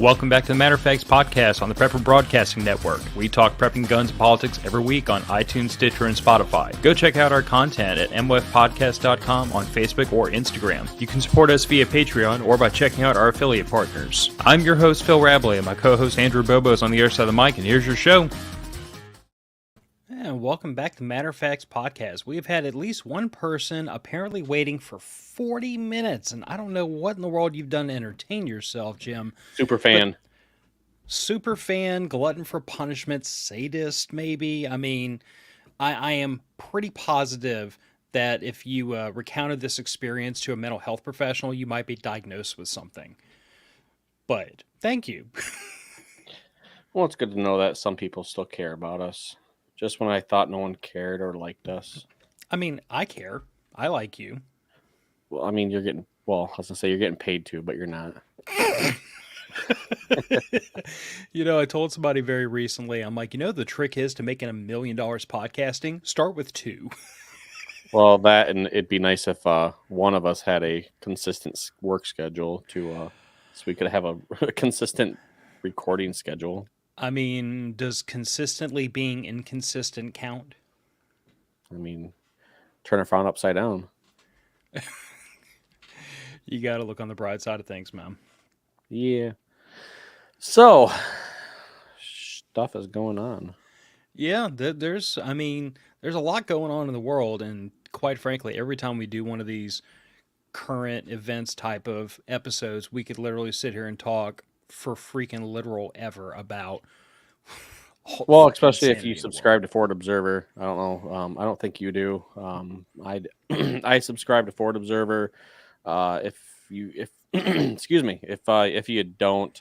Welcome back to the Matter of Facts podcast on the Prepper Broadcasting Network. We talk prepping, guns, and politics every week on iTunes, Stitcher, and Spotify. Go check out our content at mwfpodcast.com on Facebook or Instagram. You can support us via Patreon or by checking out our affiliate partners. I'm your host, Phil Rabalais, and my co-host, Andrew Bobo, is on the other side of the mic, and here's your show. And welcome back to Matter of Facts podcast. We've had at least one person apparently waiting for 40 minutes, and I don't know what in the world you've done to entertain yourself, Jim. Super fan, glutton for punishment, sadist, maybe. I mean, I am pretty positive that if you recounted this experience to a mental health professional, you might be diagnosed with something. But thank you. Well, it's good to know that some people still care about us. Just when I thought no one cared or liked us. I mean, I care. I like you. Well, I mean, I was gonna say you're getting paid to, but you're not. I told somebody very recently, I'm like, the trick is to making $1 million podcasting, start with 2. Well, that, and it'd be nice if one of us had a consistent work schedule so we could have a consistent recording schedule. I mean, does consistently being inconsistent count? I mean, turn a frown upside down. You got to look on the bright side of things, man. Yeah. So, stuff is going on. Yeah, there's a lot going on in the world, and quite frankly, every time we do one of these current events type of episodes, we could literally sit here and talk for freaking literal ever about. Well, especially if you subscribe to Ford Observer. I don't know. I don't think you do. I subscribe to Ford Observer. If excuse me, if you don't,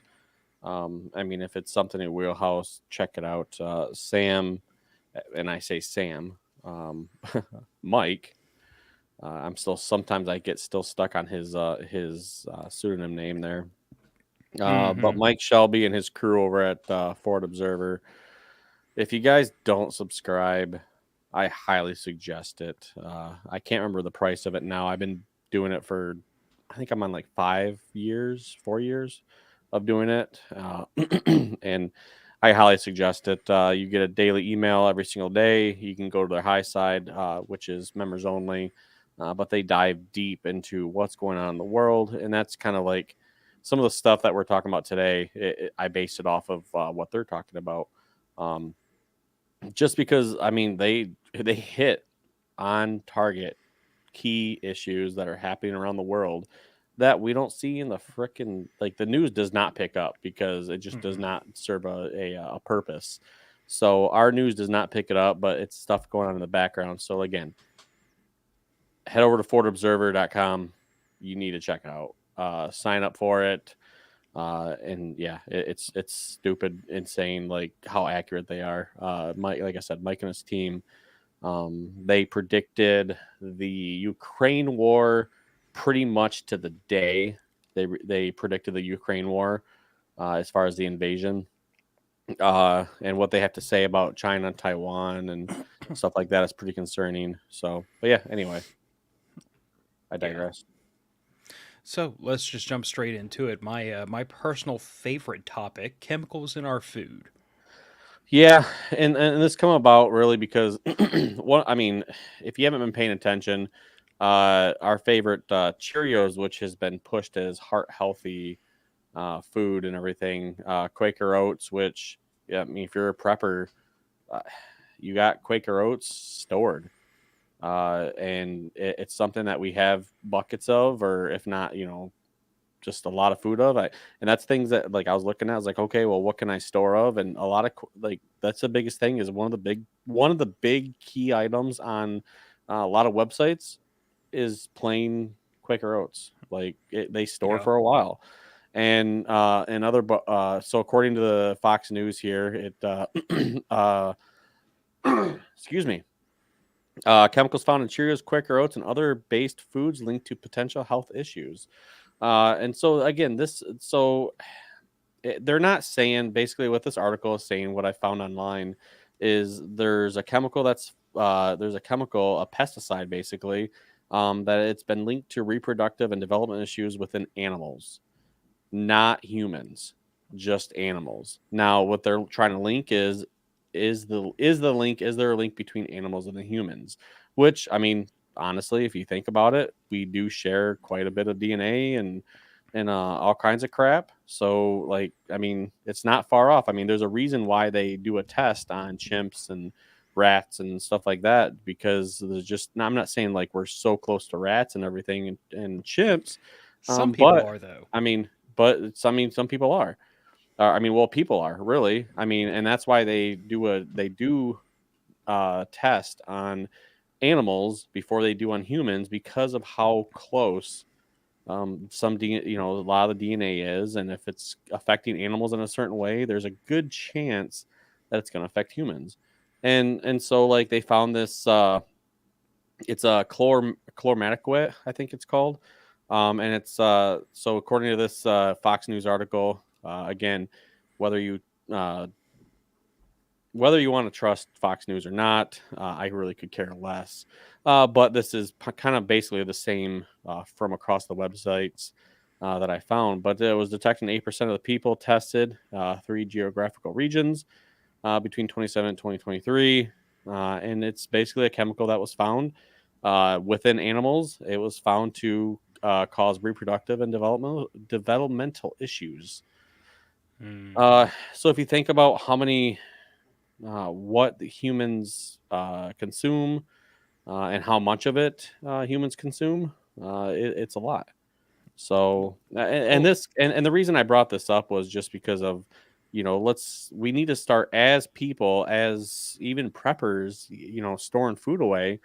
if it's something in your wheelhouse, check it out. Sam, and I say Sam, Mike. Sometimes I get stuck on his pseudonym name there. But Mike Shelby and his crew over at Ford Observer, if you guys don't subscribe, I highly suggest it. I can't remember the price of it now. I've been doing it for, I think I'm on like 4 years of doing it. And I highly suggest it. You get a daily email every single day. You can go to their high side, which is members only. But they dive deep into what's going on in the world. And that's kind of like some of the stuff that we're talking about today. I based it off of what they're talking about. Just because, they hit on target key issues that are happening around the world that we don't see in the frickin', like, the news does not pick up because it just does not serve a purpose. So our news does not pick it up, but it's stuff going on in the background. So again, head over to FordObserver.com. You need to check it out. Sign up for it. And yeah, it's stupid, insane, like how accurate they are. Mike, like I said, Mike and his team, they predicted the Ukraine war pretty much to the day. They predicted the Ukraine war as far as the invasion, and what they have to say about China and Taiwan and stuff like that is pretty concerning. So, but yeah, anyway, I digress. Yeah. So let's just jump straight into it. My personal favorite topic: chemicals in our food. Yeah, and this come about really because if you haven't been paying attention, our favorite Cheerios, which has been pushed as heart healthy food and everything, Quaker Oats, which if you're a prepper, you got Quaker Oats stored. And it's something that we have buckets of, or if not, just a lot of food of. And that's things that, like, I was looking at, I was like, okay, well, what can I store of? And a lot of, like, that's the biggest thing, is one of the big key items on a lot of websites is plain Quaker Oats. Like, they store for a while. And so according to the Fox News here, it excuse me. Chemicals found in Cheerios, Quaker Oats, and other based foods linked to potential health issues. And so again, they're not saying, basically what this article is saying, what I found online, is there's a pesticide basically, that it's been linked to reproductive and development issues within animals, not humans. just animals. Now, what they're trying to link is there a link between animals and the humans? Which, I mean, honestly, if you think about it, we do share quite a bit of DNA and all kinds of crap. So, like, I mean, it's not far off. I mean, there's a reason why they do a test on chimps and rats and stuff like that, because there's just, I'm not saying like we're so close to rats and everything and chimps, Some people but are, though. I mean, some people are. I mean, well, people are really. I mean, and that's why they do test on animals before they do on humans, because of how close a lot of the DNA is, and if it's affecting animals in a certain way, there's a good chance that it's going to affect humans. And so like they found this it's a chlormatiquet, I think it's called. And it's so according to this Fox News article, again, whether you uh, whether you want to trust Fox News or not, I really could care less. But this is kind of basically the same from across the websites that I found. But it was detecting 8% of the people tested, 3 geographical regions between 27 and 2023. And it's basically a chemical that was found within animals. It was found to cause reproductive and developmental issues. So if you think about how many what the humans consume and how much of it humans consume, it's a lot. So and Well, this and the reason I brought this up was just because of, we need to start, as people, as even preppers, storing food away.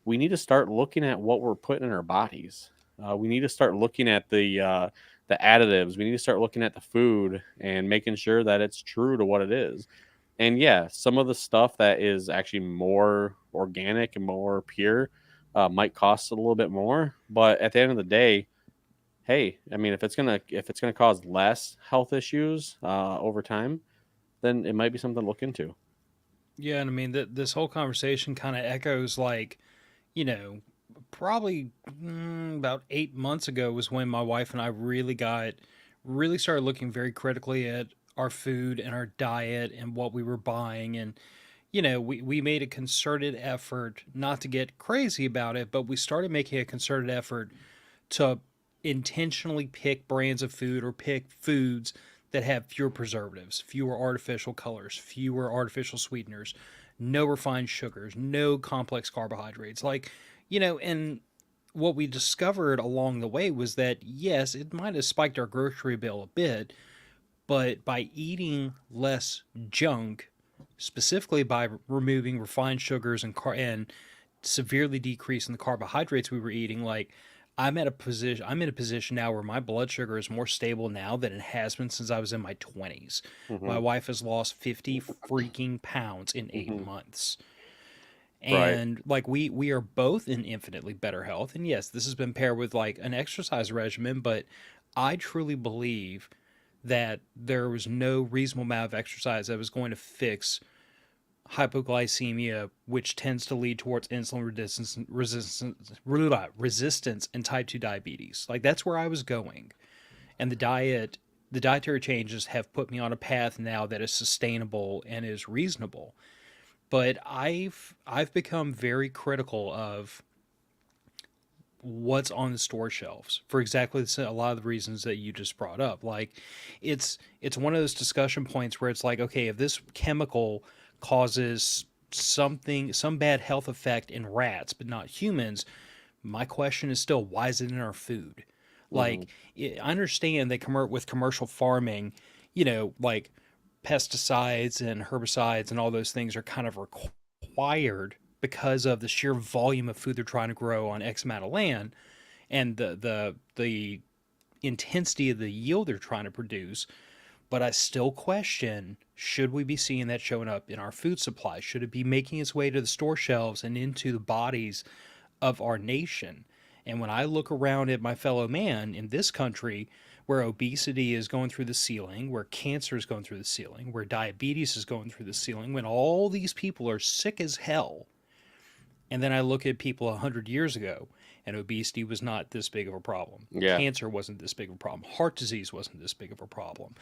We need to start looking at what we're putting in our bodies. We need to start looking at the additives. We need to start looking at the food and making sure that it's true to what it is. And yeah, some of the stuff that is actually more organic and more pure might cost a little bit more, but at the end of the day, hey, I mean, if it's gonna cause less health issues over time, then it might be something to look into. yeah, and I mean, this whole conversation kind of echoes like, you know, probably about 8 months ago was when my wife and I really started looking very critically at our food and our diet and what we were buying. And, we made a concerted effort not to get crazy about it, but we started making a concerted effort to intentionally pick brands of food or pick foods that have fewer preservatives, fewer artificial colors, fewer artificial sweeteners, no refined sugars, no complex carbohydrates. And what we discovered along the way was that, yes, it might have spiked our grocery bill a bit, but by eating less junk, specifically by removing refined sugars and severely decreasing the carbohydrates we were eating, like I'm in a position now where my blood sugar is more stable now than it has been since I was in my 20s. Hmm. My wife has lost 50 freaking pounds in 8 Hmm. months. Right. And like we are both in infinitely better health. And yes, this has been paired with like an exercise regimen, but I truly believe that there was no reasonable amount of exercise that was going to fix hypoglycemia, which tends to lead towards insulin resistance and type 2 diabetes. Like that's where I was going. And the dietary changes have put me on a path now that is sustainable and is reasonable. But I've become very critical of what's on the store shelves for exactly a lot of the reasons that you just brought up. Like it's one of those discussion points where it's like, okay, if this chemical causes some bad health effect in rats but not humans, my question is still, why is it in our food? Hmm. Like, I understand that with commercial farming, like pesticides and herbicides and all those things are kind of required because of the sheer volume of food they're trying to grow on X amount of land and the intensity of the yield they're trying to produce. But I still question, should we be seeing that showing up in our food supply? Should it be making its way to the store shelves and into the bodies of our nation? And when I look around at my fellow man in this country, where obesity is going through the ceiling, where cancer is going through the ceiling, where diabetes is going through the ceiling, when all these people are sick as hell, and then I look at people 100 years ago and obesity was not this big of a problem. Yeah. Cancer wasn't this big of a problem. Heart disease wasn't this big of a problem.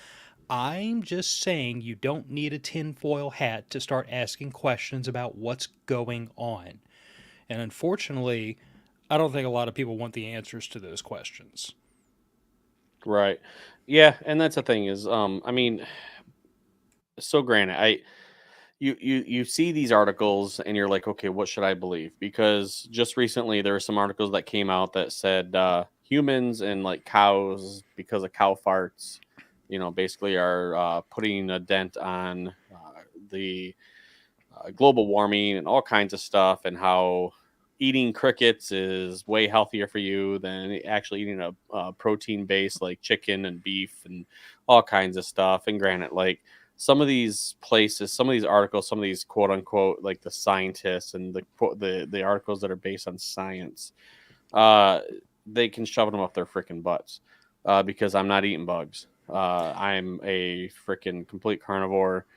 I'm just saying you don't need a tinfoil hat to start asking questions about what's going on. And unfortunately, I don't think a lot of people want the answers to those questions. Right. Yeah, and that's the thing is, I mean, so granted, you see these articles and you're like, okay, what should I believe? Because just recently there were some articles that came out that said humans and like cows, because of cow farts, basically are putting a dent on the global warming and all kinds of stuff, and how eating crickets is way healthier for you than actually eating a protein base like chicken and beef and all kinds of stuff. And granted, like some of these places, some of these articles, some of these quote unquote like the scientists and the articles that are based on science, uh, they can shove them up their freaking butts because I'm not eating bugs. I'm a freaking complete carnivore.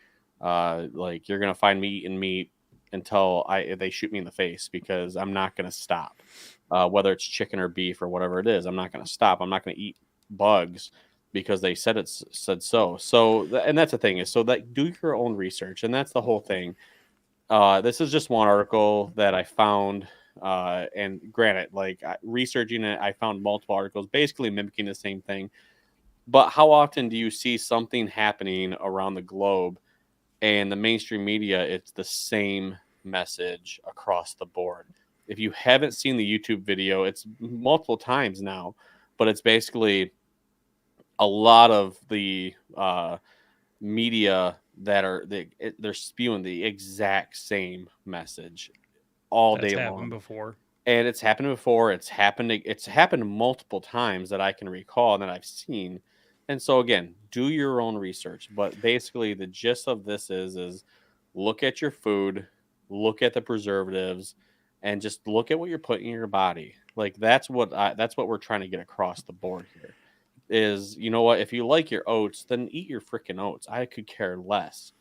Like you're gonna find me eating meat until they shoot me in the face, because I'm not gonna stop. Whether it's chicken or beef or whatever it is, I'm not gonna stop. I'm not gonna eat bugs because they said so. And that's the thing is, so that do your own research, and that's the whole thing. This is just one article that I found. And granted, like researching it, I found multiple articles basically mimicking the same thing. But how often do you see something happening around the globe and the mainstream media, it's the same message across the board? If you haven't seen the YouTube video, it's multiple times now, but it's basically a lot of the media that they're spewing the exact same message all That's day happened long. before. And it's happened before. It's happened multiple times that I can recall and that I've seen. And so again, do your own research. But basically, the gist of this is look at your food, look at the preservatives, and just look at what you're putting in your body. Like that's what we're trying to get across the board here. Is, you know what? If you like your oats, then eat your freaking oats. I could care less.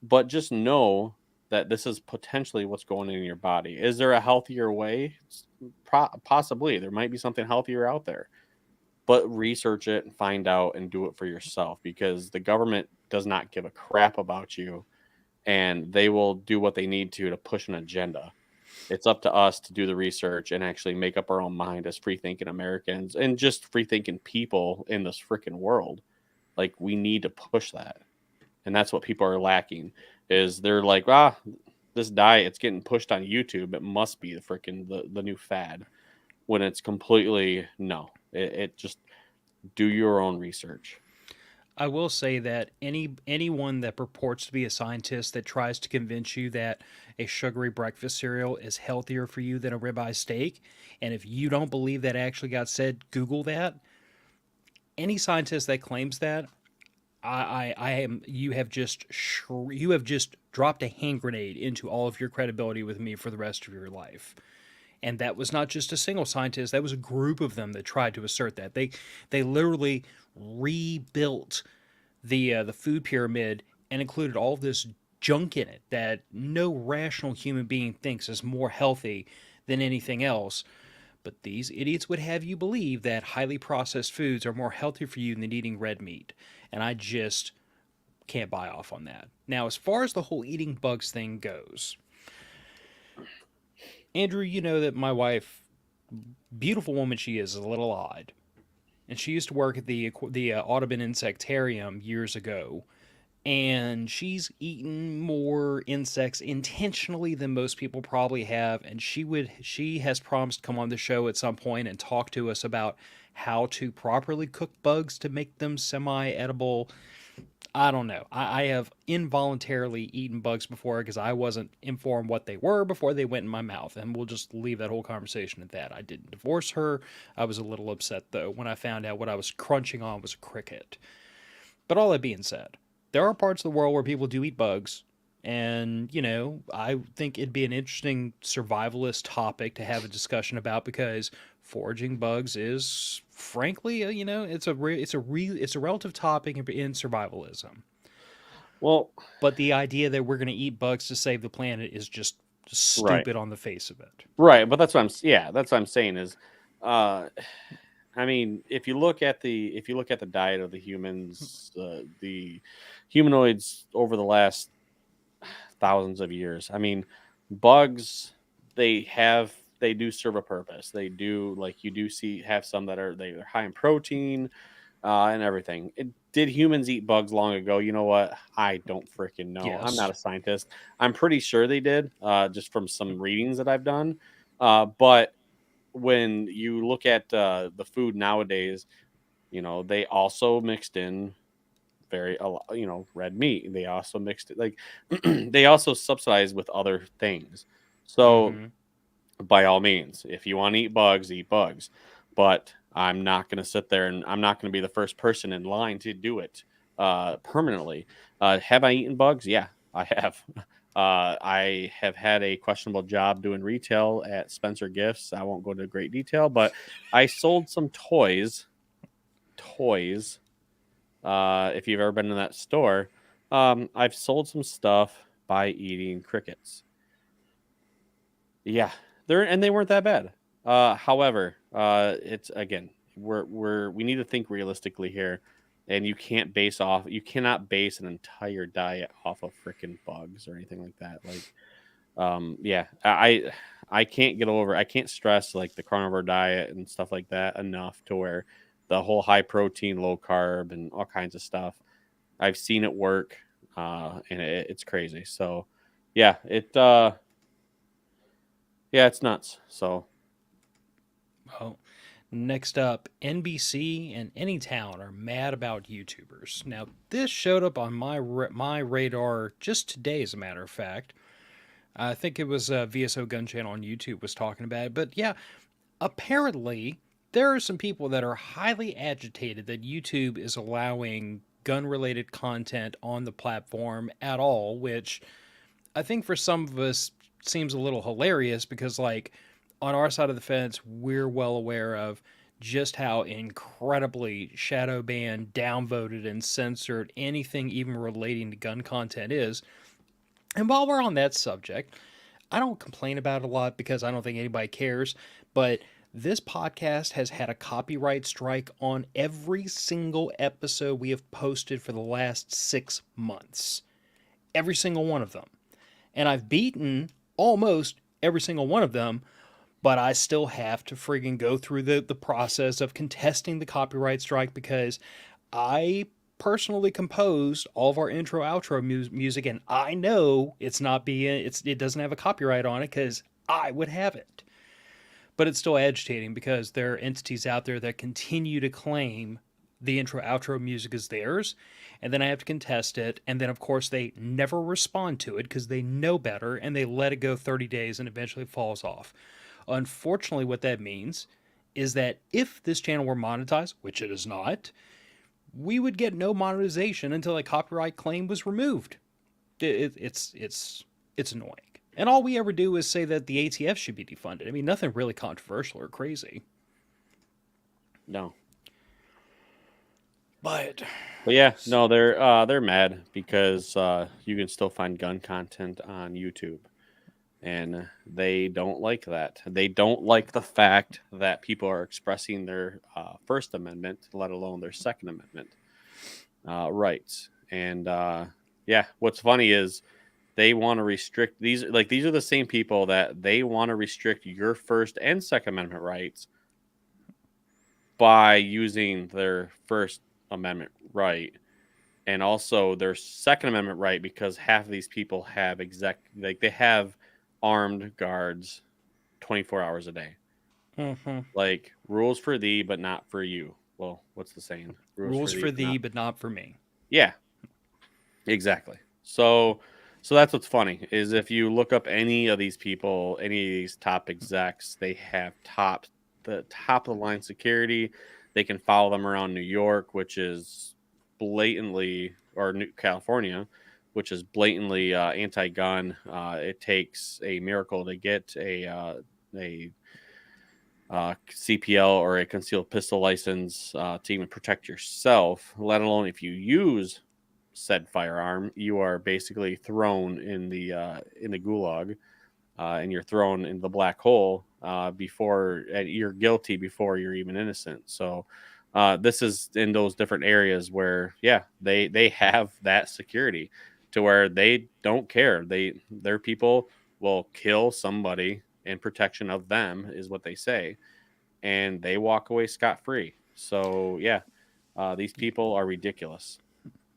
But just know that this is potentially what's going in your body. Is there a healthier way? Possibly. There might be something healthier out there. But research it and find out and do it for yourself, because the government does not give a crap about you, and they will do what they need to push an agenda. It's up to us to do the research and actually make up our own mind as free thinking Americans and just free thinking people in this freaking world. Like, we need to push that. And that's what people are lacking, is they're like, this diet, it's getting pushed on YouTube, it must be the new fad, when it's completely no. It just, do your own research. I will say that anyone that purports to be a scientist that tries to convince you that a sugary breakfast cereal is healthier for you than a ribeye steak, and if you don't believe that actually got said, Google that. Any scientist that claims that, I am you have just dropped a hand grenade into all of your credibility with me for the rest of your life. And that was not just a single scientist, that was a group of them that tried to assert that. They literally rebuilt the food pyramid and included all this junk in it that no rational human being thinks is more healthy than anything else. But these idiots would have you believe that highly processed foods are more healthy for you than eating red meat. And I just can't buy off on that. Now, as far as the whole eating bugs thing goes, Andrew, you know that my wife, beautiful woman she is a little odd. And she used to work at the Audubon Insectarium years ago. And she's eaten more insects intentionally than most people probably have. And she has promised to come on the show at some point and talk to us about how to properly cook bugs to make them semi-edible. I don't know. I have involuntarily eaten bugs before because I wasn't informed what they were before they went in my mouth. And we'll just leave that whole conversation at that. I didn't divorce her. I was a little upset, though, when I found out what I was crunching on was a cricket. But all that being said, there are parts of the world where people do eat bugs. And, I think it'd be an interesting survivalist topic to have a discussion about, because foraging bugs is, frankly, it's a relative topic in survivalism. Well, But the idea that we're going to eat bugs to save the planet is just Just Right. stupid on the face of it. Right, but that's what I'm saying is, uh, I mean, if you look at the diet of the humans, the humanoids over the last thousands of years. I mean, bugs they do serve a purpose. They do, like, you do see have some that they're high in protein, and everything. Did humans eat bugs long ago? You know what? I don't freaking know. I'm not Yes. a scientist. I'm pretty sure they did, just from some readings that I've done. But when you look at the food nowadays, they also mixed in red meat. They also mixed it, like, they also subsidize with other things. So Mm-hmm. by all means, if you want to eat bugs, eat bugs. But I'm not going to sit there, and I'm not going to be the first person in line to do it permanently. Have I eaten bugs? Yeah, I have. I have had a questionable job doing retail at Spencer Gifts. I won't go into great detail, but I sold some toys. Toys. If you've ever been in that store, I've sold some stuff by eating crickets. Yeah, they weren't that bad. However, it's again, we need to think realistically here, and you cannot base an entire diet off of freaking bugs or anything like that. Like, yeah, I can't stress like the carnivore diet and stuff like that enough to where the whole high protein, low carb, and all kinds of stuff. I've seen it work, and it's crazy. So, yeah, yeah, it's nuts. So, Well, next up, NBC and Anytown are mad about YouTubers. Now, this showed up on my radar just today, as a matter of fact. I think it was VSO Gun Channel on YouTube was talking about it. But yeah, apparently there are some people that are highly agitated that YouTube is allowing gun-related content on the platform at all, which I think for some of us seems a little hilarious because, like, on our side of the fence, we're well aware of just how incredibly shadow banned, downvoted, and censored anything even relating to gun content is. And while we're on that subject, I don't complain about it a lot because I don't think anybody cares, but this podcast has had a copyright strike on every single episode we have posted for the last 6 months. Every single one of them. And I've beaten almost every single one of them, but I still have to friggin' go through the process of contesting the copyright strike because I personally composed all of our intro outro music, and I know it doesn't have a copyright on it because I would have it. But it's still agitating because there are entities out there that continue to claim the intro outro music is theirs, and then I have to contest it, and then of course they never respond to it because they know better and they let it go 30 days and eventually it falls off. Unfortunately, what that means is that if this channel were monetized, which it is not, we would get no monetization until a copyright claim was removed. It's annoying. And all we ever do is say that the ATF should be defunded. I mean, nothing really controversial or crazy. no. But But yeah, no, they're mad because you can still find gun content on YouTube, and they don't like that. They don't like the fact that people are expressing their First Amendment, let alone their Second Amendment rights. And yeah, what's funny is they want to restrict these. Like, these are the same people that they want to restrict your First and Second Amendment rights by using their First Amendment right and also their Second Amendment right, because half of these people have they have armed guards 24 hours a day. mm-hmm. Like, rules for thee, but not for you. Well, what's the saying? Rules for But thee, not. but not for me. Yeah, exactly. So that's what's funny is if you look up any of these people, any of these top execs, they have the top of the line security. They can follow them around New York, which is blatantly, or California, which is blatantly anti-gun. It takes a miracle to get a CPL or a concealed pistol license to even protect yourself, let alone if you use said firearm, you are basically thrown in the gulag. and you're thrown into the black hole before you're guilty before you're even innocent. So this is in those different areas where, yeah, they have that security to where they don't care. Their people will kill somebody in protection of them, is what they say, and they walk away scot free. So yeah, these people are ridiculous.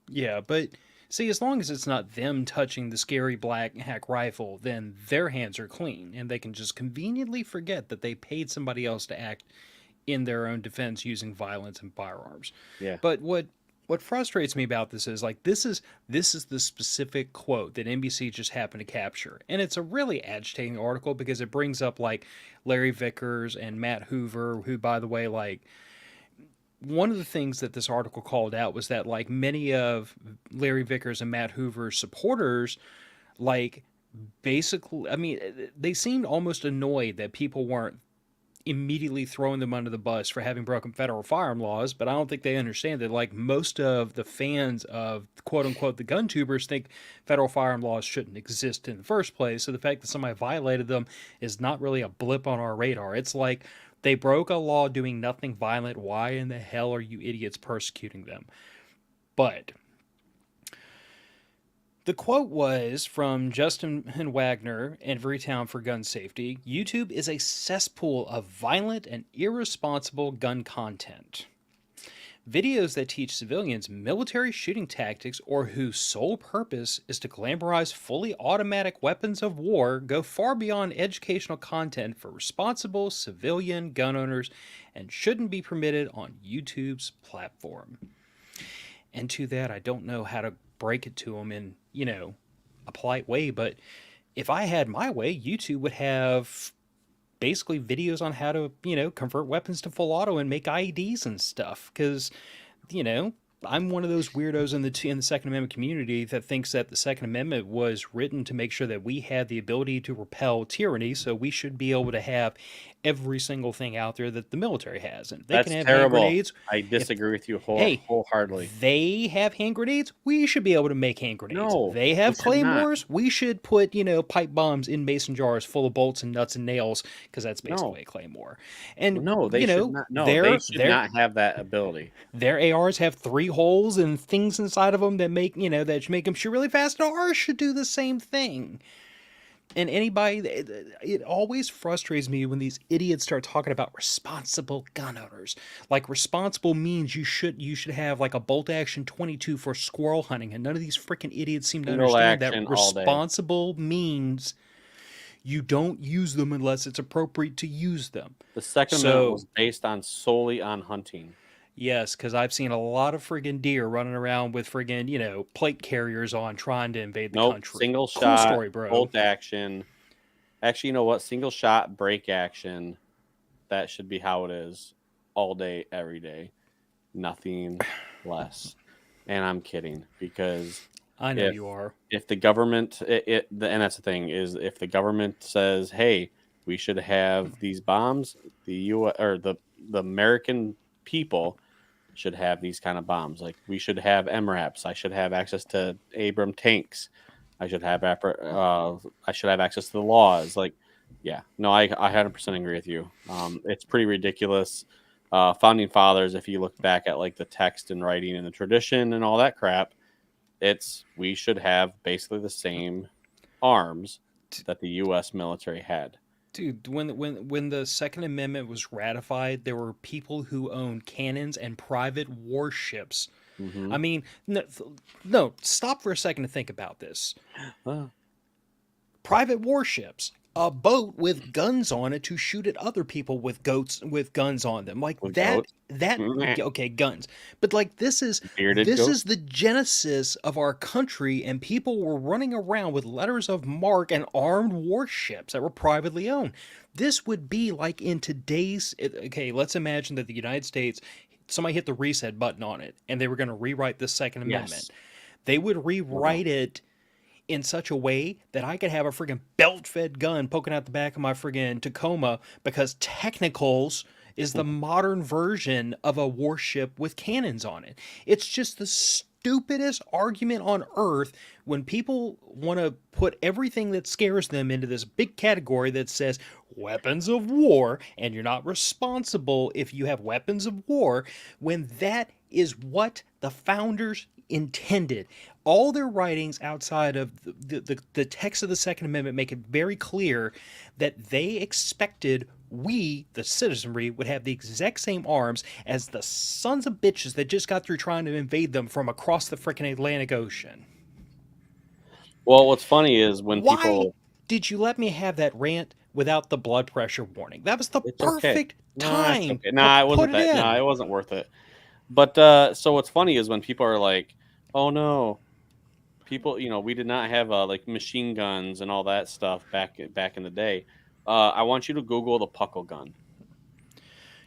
Yeah, but see, as long as it's not them touching the scary black hack rifle, then their hands are clean, and they can just conveniently forget that they paid somebody else to act in their own defense using violence and firearms. Yeah. But what frustrates me about this is like this is the specific quote that NBC just happened to capture. And it's a really agitating article because it brings up like Larry Vickers and Matt Hoover, who by the way, like one of the things that this article called out was that like many of Larry Vickers and Matt Hoover's supporters like basically, I mean, they seemed almost annoyed that people weren't immediately throwing them under the bus for having broken federal firearm laws, but I don't think they understand that like most of the fans of quote unquote the gun tubers think federal firearm laws shouldn't exist in the first place. So the fact that somebody violated them is not really a blip on our radar. It's like they broke a law doing nothing violent. Why in the hell are you idiots persecuting them? But the quote was from Justin Wagner and Everytown for Gun Safety. YouTube is a cesspool of violent and irresponsible gun content. Videos that teach civilians military shooting tactics or whose sole purpose is to glamorize fully automatic weapons of war go far beyond educational content for responsible civilian gun owners and shouldn't be permitted on YouTube's platform. And to that, I don't know how to break it to them in, a polite way, but if I had my way, YouTube would have basically videos on how to, convert weapons to full auto and make IEDs and stuff. Because, I'm one of those weirdos in the Second Amendment community that thinks that the Second Amendment was written to make sure that we had the ability to repel tyranny, so we should be able to have every single thing out there that the military has. And they That's can have terrible. hand grenades. I disagree with you Hey, wholeheartedly. they have hand grenades. We should be able to make hand grenades. No, They have we should not. claymores. We should put, pipe bombs in mason jars full of bolts and nuts and nails because that's basically No. a claymore. And No, they should not. No, they should not have that ability. Their ARs have 3 holes and things inside of them that make, that should make them shoot really fast. Ours should do the same thing. And anybody, it always frustrates me when these idiots start talking about responsible gun owners. Like responsible means you should have like a bolt action 22 for squirrel hunting, and none of these freaking idiots seem to understand that responsible means you don't use them unless it's appropriate to use them. The Second Amendment was based solely on hunting. Yes, because I've seen a lot of friggin' deer running around with friggin', plate carriers on trying to invade the country. Single cool shot, story, bro. bolt action. Actually, you know what? Single shot, break action. That should be how it is all day, every day. Nothing less. And I'm kidding because I know you are. If the government, and that's the thing, is if the government says, hey, we should have these bombs, the U.S. or the American people should have these kind of bombs. Like we should have MRAPs. I should have access to Abram tanks. I should have access to the laws. Like, yeah, no, I 100% agree with you. It's pretty ridiculous. Founding fathers, if you look back at like the text and writing and the tradition and all that crap, we should have basically the same arms that the U.S. military had. Dude, when the Second Amendment was ratified, there were people who owned cannons and private warships. Mm-hmm. I mean, no, stop for a second to think about this. Private warships, a boat with guns on it to shoot at other people with guns on them, like that. Okay, guns, but like this is the genesis of our country, and people were running around with letters of marque and armed warships that were privately owned. This would be like in today's. Okay, let's imagine that the United States, somebody hit the reset button on it, and they were going to rewrite the Second Amendment. They would rewrite it in such a way that I could have a friggin' belt-fed gun poking out the back of my friggin' Tacoma, because Technicals is the modern version of a warship with cannons on it. It's just the stupidest argument on earth when people want to put everything that scares them into this big category that says weapons of war, and you're not responsible if you have weapons of war, when that is what the founders intended. All their writings outside of the text of the Second Amendment make it very clear that they expected we, the citizenry, would have the exact same arms as the sons of bitches that just got through trying to invade them from across the freaking Atlantic Ocean. Well, what's funny is when Why people... did you let me have that rant without the blood pressure warning? That was the perfect time. Nah, it wasn't put it that. in. Nah, it wasn't worth it. But so what's funny is when people are like, "Oh no, people, we did not have like machine guns and all that stuff back in the day." I want you to Google the puckle gun.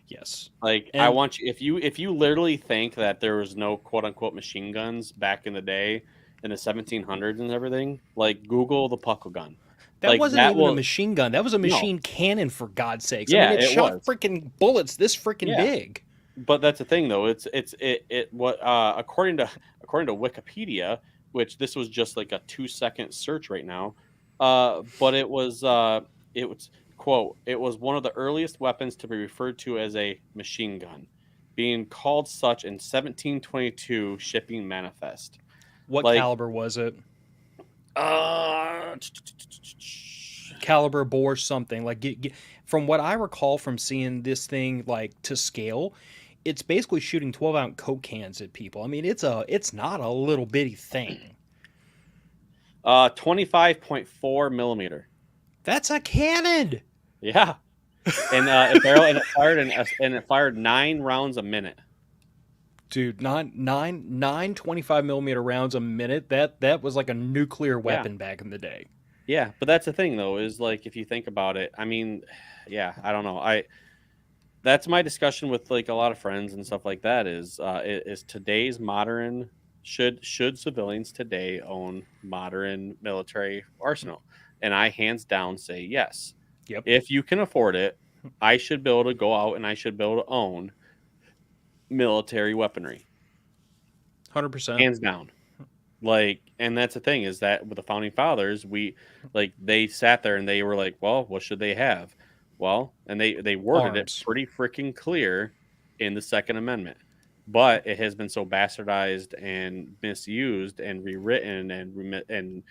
Yes. Like, I want you, if you literally think that there was no quote unquote machine guns back in the day in the 1700s and everything, like Google the puckle gun. That wasn't even a machine gun. That was a machine cannon, for God's sakes. Yeah, I mean, it shot was. freaking bullets this freaking big. But that's the thing, though. According to Wikipedia, which this was just like a 2-second search right now, but it was quote, it was one of the earliest weapons to be referred to as a machine gun, being called such in 1722 shipping manifest. What caliber was it? Caliber, bore, something like. From what I recall from seeing this thing like to scale, it's basically shooting 12-ounce Coke cans at people. I mean, it's not a little bitty thing. 25.4 millimeter. That's a cannon. Yeah, and it fired 9 rounds a minute. Dude, nine 25 millimeter rounds a minute. That was like a nuclear weapon back in the day. Yeah, but that's the thing though, is like if you think about it, I mean, yeah, I don't know. That's my discussion with like a lot of friends and stuff like that is today's modern should civilians today own modern military arsenal? And I hands down say yes. Yep. If you can afford it, I should be able to go out and I should be able to own military weaponry. 100%. Hands down. Like, and that's the thing is that with the founding fathers, they sat there and they were like, well, what should they have? Well, and they worded Arms. it pretty freaking clear in the Second Amendment, but it has been so bastardized and misused and rewritten and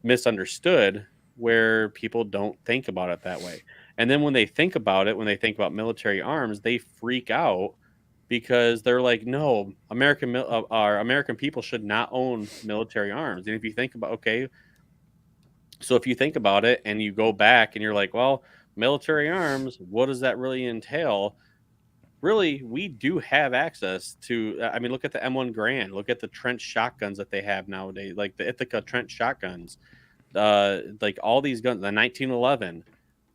misunderstood where people don't think about it that way. And then when they think about it, when they think about military arms, they freak out because they're like, no, American people should not own military arms. And if you think about, if you think about it and you go back and you're like, well, military arms, what does that really entail? Really, we do have access to, I mean, look at the M1 Garand, look at the trench shotguns that they have nowadays, like the Ithaca trench shotguns, like all these guns, the 1911,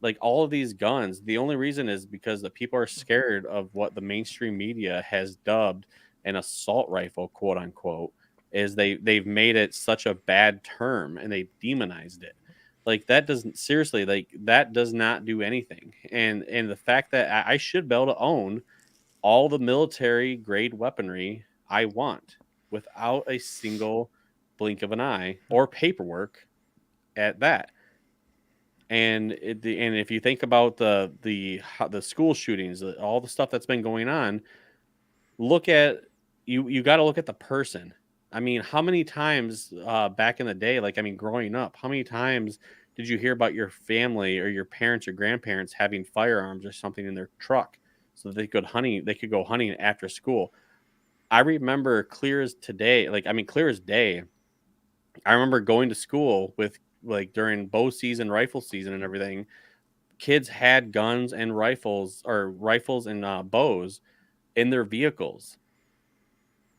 like all of these guns. The only reason is because the people are scared of what the mainstream media has dubbed an assault rifle, quote unquote, is they've made it such a bad term and they demonized it. Like that does not do anything. And the fact that I should be able to own all the military grade weaponry I want without a single blink of an eye or paperwork at that. And if you think about the school shootings, all the stuff that's been going on, look at you got to look at the person. I mean, how many times back in the day, like, I mean, growing up, how many times did you hear about your family or your parents or grandparents having firearms or something in their truck so that they could go hunting after school? I remember clear as day. I remember going to school with, like, during bow season, rifle season and everything. Kids had guns and rifles and bows in their vehicles.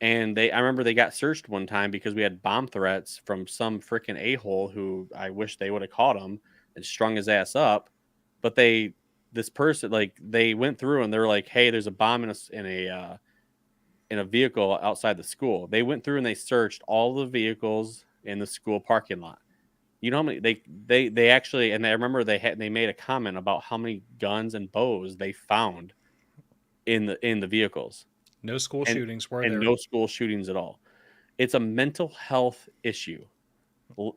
And I remember they got searched one time because we had bomb threats from some freaking a-hole who I wish they would have caught him and strung his ass up. But they went through and they were like, hey, there's a bomb in a vehicle outside the school. They went through and they searched all the vehicles in the school parking lot. You know how many they actually, and I remember they made a comment about how many guns and bows they found in the vehicles. No school shootings were and there. no school shootings at all. It's a mental health issue.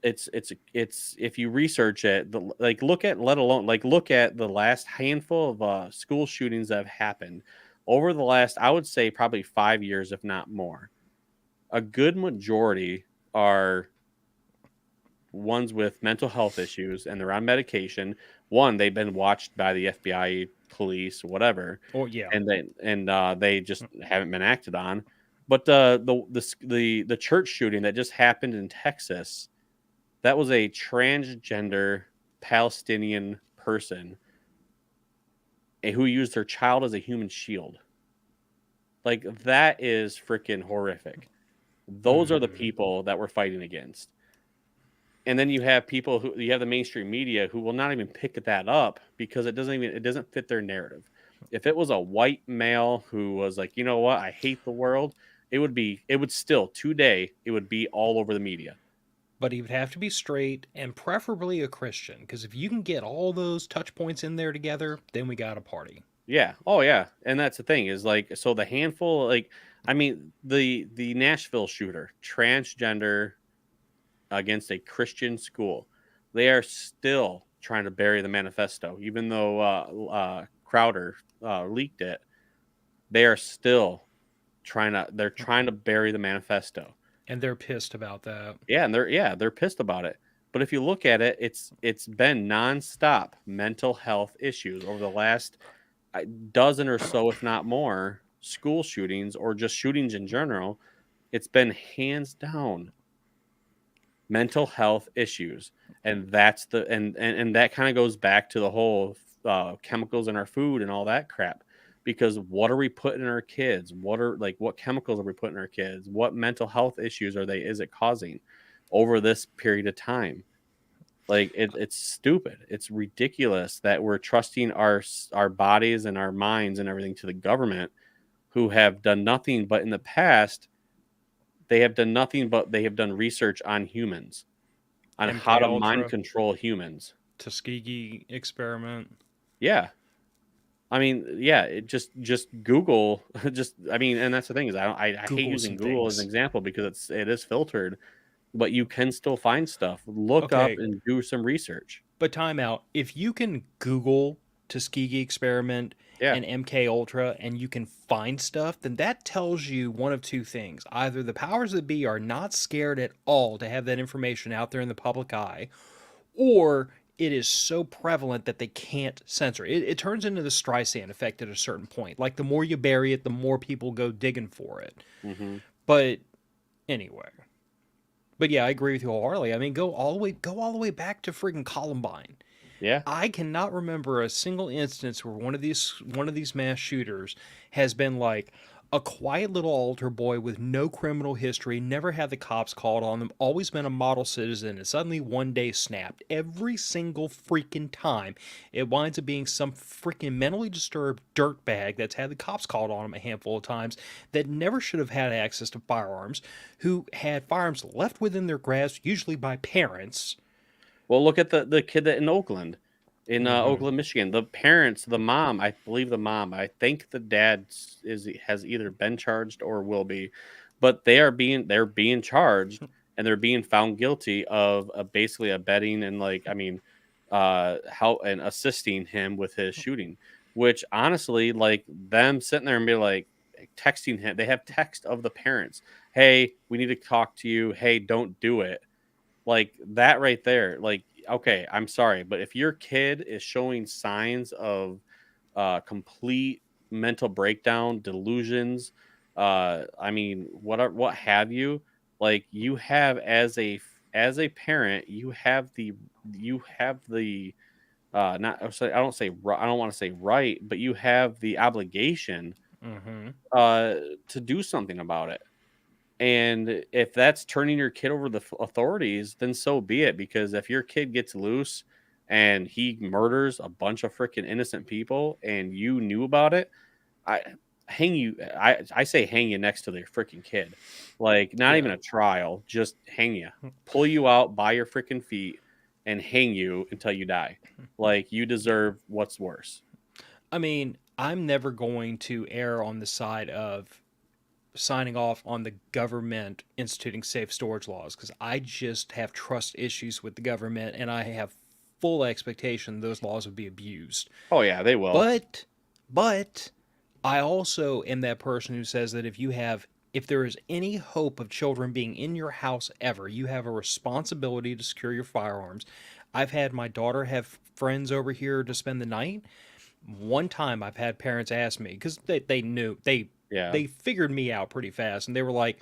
It's if you research it, look at the last handful of school shootings that have happened over the last, I would say, probably 5 years, if not more. A good majority are ones with mental health issues and they're on medication. One, they've been watched by the FBI, police, whatever, Oh yeah. and they just haven't been acted on. But the church shooting that just happened in Texas, that was a transgender Palestinian person who used her child as a human shield. Like, that is freaking horrific. Those are the people that we're fighting against. And then you have the mainstream media who will not even pick that up because it doesn't fit their narrative. If it was a white male who was like, you know what, I hate the world, it would still today, it would be all over the media. But he would have to be straight and preferably a Christian, because if you can get all those touch points in there together, then we got a party. Yeah. Oh yeah. And that's the thing is, like, so the handful, like, I mean, the Nashville shooter, transgender against a Christian school, they are still trying to bury the manifesto, even though Crowder leaked it. They are still they're trying to bury the manifesto. And they're pissed about that. Yeah, and they're pissed about it. But if you look at it, it's been nonstop mental health issues over the last dozen or so, if not more, school shootings or just shootings in general. It's been hands down mental health issues, and that's and that kind of goes back to the whole chemicals in our food and all that crap. Because what are we putting in our kids? What chemicals are we putting in our kids? What mental health issues is it causing over this period of time? Like, it's stupid. It's ridiculous that we're trusting our bodies and our minds and everything to the government, who have done nothing but in the past. They have done research on humans, on MK how to Ultra, mind control humans. Tuskegee experiment. Yeah. I mean, yeah, it just Google, I mean, and that's the thing is, I hate Google using some Google as things. an example because it is filtered, but you can still find stuff. Look up Okay, and do some research. but time out. If you can Google Tuskegee experiment Yeah. and MK Ultra and you can find stuff, then that tells you one of two things. Either the powers that be are not scared at all to have that information out there in the public eye, or it is so prevalent that they can't censor it. It turns into the Streisand effect at a certain point. Like, the more you bury it, the more people go digging for it. Mm-hmm. But anyway. But yeah, I agree with you wholeheartedly. I mean, go all the way back to friggin' Columbine. Yeah. I cannot remember a single instance where one of these mass shooters has been like a quiet little altar boy with no criminal history, never had the cops called on them, always been a model citizen, and suddenly one day snapped. Every single freaking time, it winds up being some freaking mentally disturbed dirtbag that's had the cops called on him a handful of times, that never should have had access to firearms, who had firearms left within their grasp, usually by parents. Well, look at the kid in Oakland, Oakland, Michigan. The parents, the mom, I believe the mom, I think the dad has either been charged or will be, but they're being charged and they're being found guilty of basically abetting and, like, I mean, help and assisting him with his shooting. Which, honestly, like, them sitting there and be like texting him, they have text of the parents. Hey, we need to talk to you. Hey, don't do it. Like, that right there, like, okay, I'm sorry, but if your kid is showing signs of complete mental breakdown, delusions, I mean, what have you, like, you have, as a parent, you have the not I don't say I don't want to say right, but you have the obligation Mm-hmm. to do something about it. And if that's turning your kid over to the authorities, then so be it. Because if your kid gets loose and he murders a bunch of freaking innocent people and you knew about it, I I say hang you next to their freaking kid. Like, not even Yeah. a trial, just hang you. Pull you out by your freaking feet and hang you until you die. Like, you deserve what's worse. I mean, I'm never going to err on the side of signing off on the government instituting safe storage laws, because I just have trust issues with the government, and I have full expectation those laws would be abused. Oh yeah, they will. But I also am that person who says that if there is any hope of children being in your house ever, you have a responsibility to secure your firearms. I've had my daughter have friends over here to spend the night. One time I've had parents ask me, because they knew, they figured me out pretty fast, and they were like,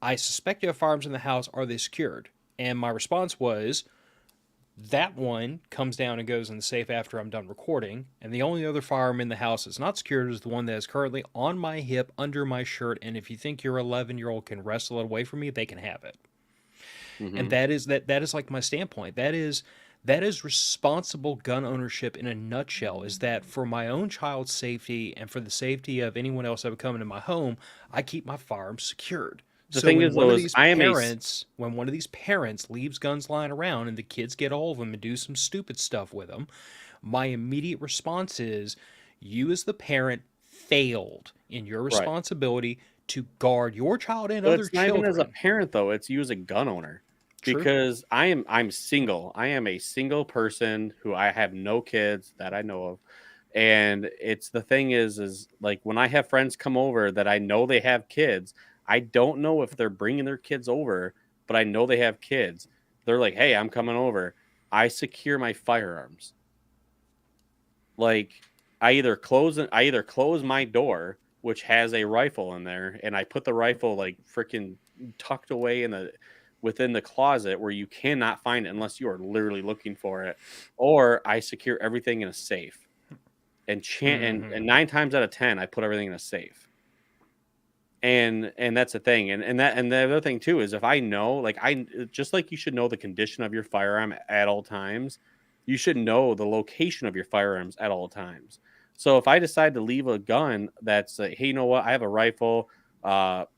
I suspect you have firearms in the house. Are they secured? And my response was, that one comes down and goes in the safe after I'm done recording, and the only other firearm in the house that's not secured is the one that is currently on my hip under my shirt, and if you think your 11-year-old can wrestle it away from me, they can have it. Mm-hmm. And that is like my standpoint. That is responsible gun ownership in a nutshell, is that for my own child's safety and for the safety of anyone else that would come into my home, I keep my firearms secured. The thing is, though, when one of these parents leaves guns lying around and the kids get all of them and do some stupid stuff with them, my immediate response is, you as the parent failed in your responsibility to guard your child and other children. It's not even as a parent, though. It's you as a gun owner. True. Because I'm single. I am a single person who I have no kids that I know of. And it's the thing is like when I have friends come over that I know they have kids, I don't know if they're bringing their kids over, but I know they have kids. They're like, hey, I'm coming over. I secure my firearms. Like I either close my door, which has a rifle in there, and I put the rifle like freaking tucked away within the closet where you cannot find it unless you are literally looking for it, or I secure everything in a safe. And 9 times out of 10, I put everything in a safe. And that's the thing. And the other thing too is if I know, like just like you should know the condition of your firearm at all times, you should know the location of your firearms at all times. So if I decide to leave a gun that's like, hey, you know what, I have a rifle that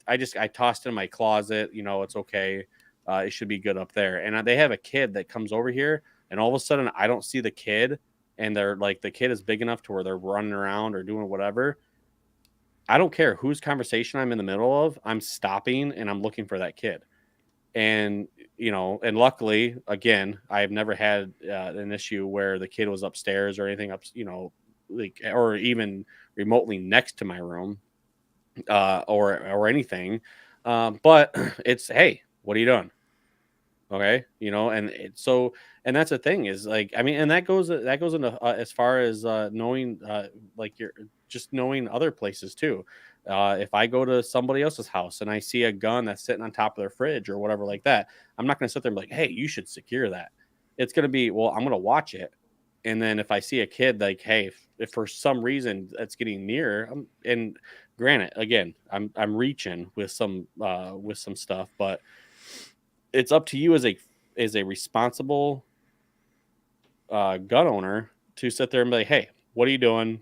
I tossed in my closet, it's okay. It should be good up there. And they have a kid that comes over here, and all of a sudden I don't see the kid, and they're like, the kid is big enough to where they're running around or doing whatever. I don't care whose conversation I'm in the middle of. I'm stopping and I'm looking for that kid. And, and luckily, again, I've never had an issue where the kid was upstairs or anything up, like, or even remotely next to my room or anything. But it's, hey, what are you doing? Okay. And that's the thing is like, I mean, and that goes into as far as knowing like you're just knowing other places too. If I go to somebody else's house and I see a gun that's sitting on top of their fridge or whatever like that, I'm not going to sit there and be like, hey, you should secure that. It's going to be, well, I'm going to watch it. And then if I see a kid like, hey, if for some reason that's getting near, and granted, again, I'm reaching with some stuff, but it's up to you as a responsible gun owner to sit there and be like, hey, what are you doing?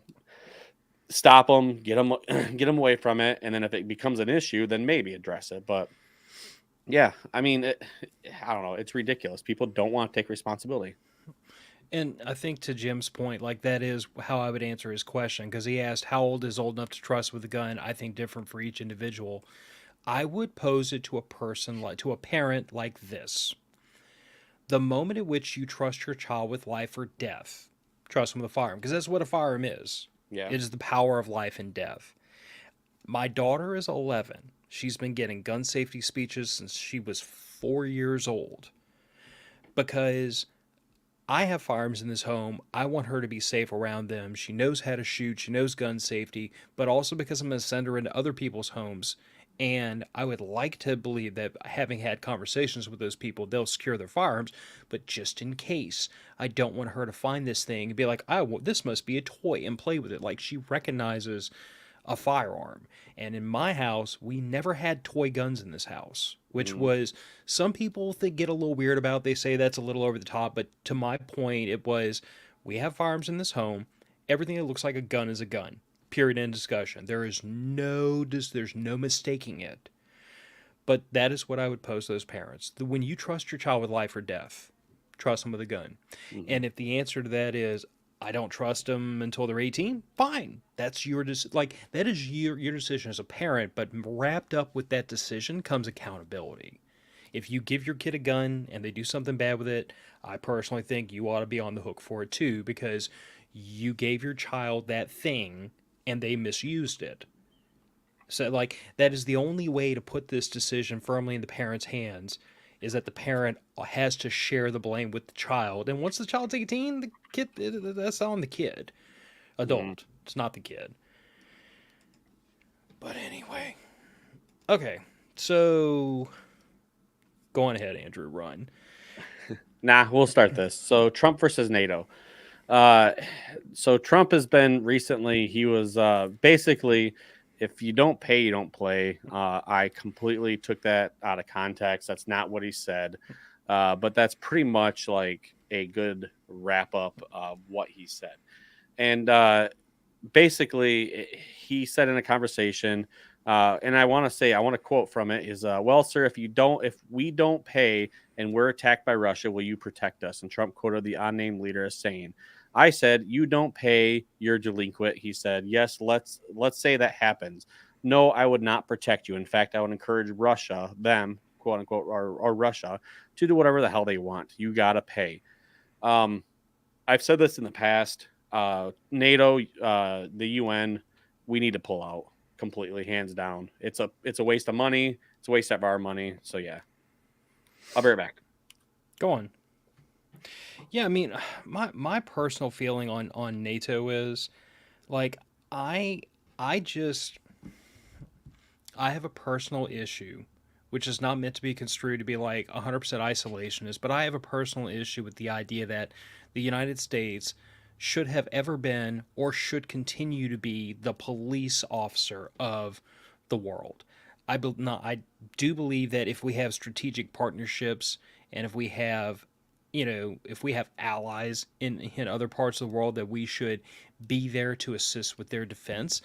Stop them, get them away from it. And then if it becomes an issue, then maybe address it. But yeah, I mean, I don't know. It's ridiculous. People don't want to take responsibility. And I think to Jim's point, like that is how I would answer his question, because he asked how old is old enough to trust with a gun. I think different for each individual. I would pose it to a parent like this. The moment at which you trust your child with life or death, trust them with a firearm, because that's what a firearm is. Yeah. It is the power of life and death. My daughter is 11. She's been getting gun safety speeches since she was 4 years old. Because I have firearms in this home. I want her to be safe around them. She knows how to shoot. She knows gun safety. But also because I'm going to send her into other people's homes. And I would like to believe that having had conversations with those people, they'll secure their firearms. But just in case, I don't want her to find this thing and be like, this must be a toy, and play with it. Like, she recognizes a firearm. And in my house, we never had toy guns in this house, which was, some people get a little weird about. They say that's a little over the top. But to my point, it was, we have firearms in this home. Everything that looks like a gun is a gun. Period, end discussion. There's no mistaking it. But that is what I would pose to those parents. When you trust your child with life or death, trust them with a gun. Mm-hmm. And if the answer to that is, I don't trust them until they're 18. Fine, that's your that is your decision as a parent. But wrapped up with that decision comes accountability. If you give your kid a gun and they do something bad with it, I personally think you ought to be on the hook for it too, because you gave your child that thing and they misused it. So, that is the only way to put this decision firmly in the parent's hands, is that the parent has to share the blame with the child. And once the child's 18, the kid, that's on the kid. Adult. It's not the kid. But anyway. Okay. So, go on ahead, Andrew. Run. Nah, we'll start this. So Trump versus NATO. So Trump has been recently, he was basically, if you don't pay, you don't play. I completely took that out of context. That's not what he said. But that's pretty much like a good wrap up of what he said. And basically, he said in a conversation, and I want to quote from it is, well, sir, if we don't pay and we're attacked by Russia, will you protect us? And Trump quoted the unnamed leader as saying, I said, you don't pay, you're delinquent. He said, yes, let's say that happens. No, I would not protect you. In fact, I would encourage Russia, them, quote unquote, or Russia, to do whatever the hell they want. You got to pay. I've said this in the past. NATO, the UN, we need to pull out completely, hands down. It's a waste of money. It's a waste of our money. So yeah, I'll be right back. Go on. Yeah, I mean, my personal feeling on NATO is like I have a personal issue, which is not meant to be construed to be like 100% isolationist, but I have a personal issue with the idea that the United States should have ever been or should continue to be the police officer of the world. I do believe that if we have strategic partnerships and if we have allies in other parts of the world, that we should be there to assist with their defense.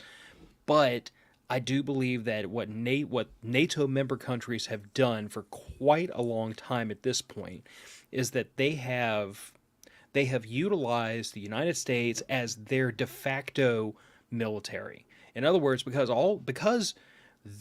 But I do believe that what NATO member countries have done for quite a long time at this point is that they have utilized the United States as their de facto military. In other words, because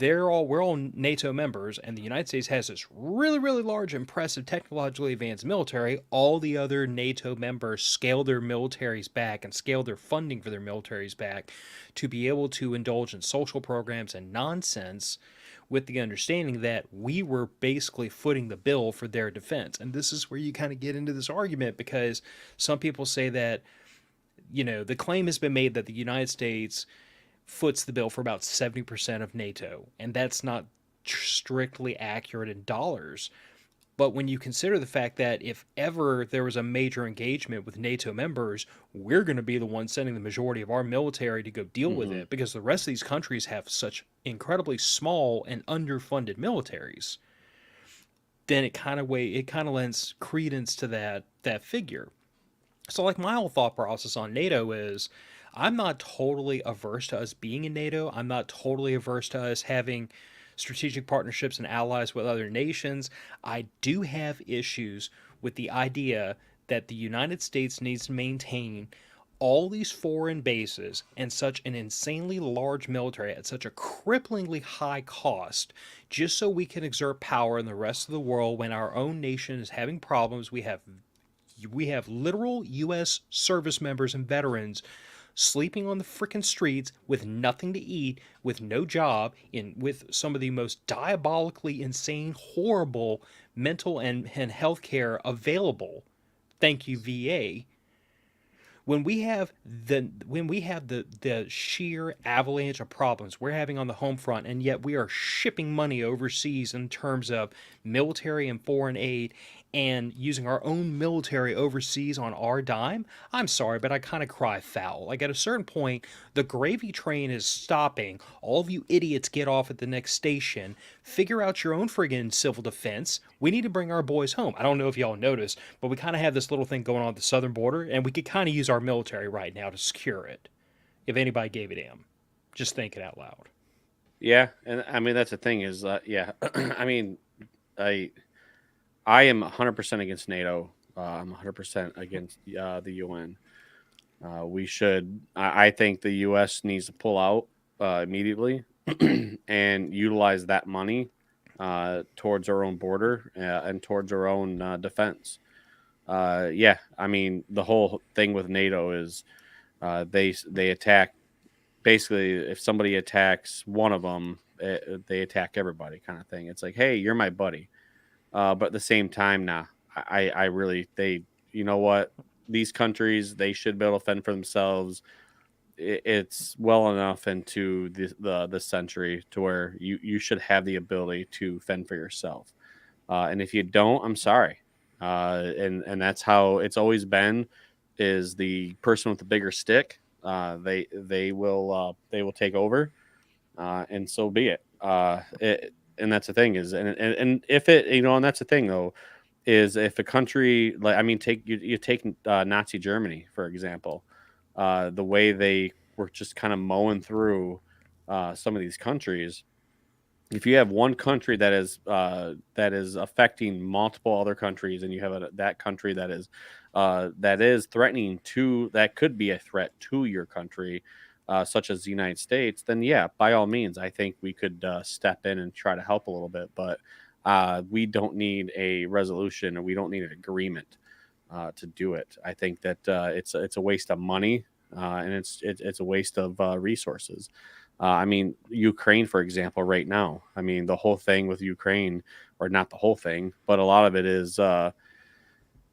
we're all NATO members, and the United States has this really, really large, impressive, technologically advanced military, all the other NATO members scale their militaries back and scale their funding for their militaries back to be able to indulge in social programs and nonsense, with the understanding that we were basically footing the bill for their defense. And this is where you kind of get into this argument, because some people say that, the claim has been made that the United States foots the bill for about 70% of NATO, and that's not strictly accurate in dollars. But when you consider the fact that if ever there was a major engagement with NATO members, we're going to be the ones sending the majority of our military to go deal with it, because the rest of these countries have such incredibly small and underfunded militaries, then it kind of lends credence to that figure. So like my whole thought process on NATO is, I'm not totally averse to us being in NATO. I'm not totally averse to us having strategic partnerships and allies with other nations. I do have issues with the idea that the United States needs to maintain all these foreign bases and such an insanely large military at such a cripplingly high cost, just so we can exert power in the rest of the world when our own nation is having problems. We have literal U.S. service members and veterans sleeping on the frickin' streets with nothing to eat, with no job, with some of the most diabolically insane, horrible mental and health care available. Thank you, VA. When we have the sheer avalanche of problems we're having on the home front, and yet we are shipping money overseas in terms of military and foreign aid, and using our own military overseas on our dime, I'm sorry, but I kind of cry foul. Like, at a certain point, the gravy train is stopping. All of you idiots get off at the next station. Figure out your own friggin' civil defense. We need to bring our boys home. I don't know if y'all noticed, but we kind of have this little thing going on at the southern border, and we could kind of use our military right now to secure it, if anybody gave a damn. Just thinking out loud. Yeah, and I mean, that's the thing is, yeah, I mean, I am 100% against NATO. I'm 100% against the UN. We should. I think the U.S. needs to pull out immediately and utilize that money towards our own border and towards our own defense. Yeah, I mean the whole thing with NATO is they attack. Basically, if somebody attacks one of them, they attack everybody, kind of thing. It's like, hey, you're my buddy, but at the same time, nah, I really you know what? These countries, they should be able to fend for themselves. It's well enough into the century to where you should have the ability to fend for yourself. And if you don't, I'm sorry. And that's how it's always been. Is the person with the bigger stick? They will take over, and so be it. And that's the thing is, and if it and that's the thing though is if a country like take you take Nazi Germany for example, the way they were just kind of mowing through some of these countries. If you have one country that is affecting multiple other countries, and you have that country that is threatening that could be a threat to your country, such as the United States, then yeah, by all means, I think we could step in and try to help a little bit. But we don't need a resolution, and we don't need an agreement to do it. I think that it's a waste of money, and it's a waste of resources. Ukraine, for example, right now. The whole thing with Ukraine, or not the whole thing, but a lot of it is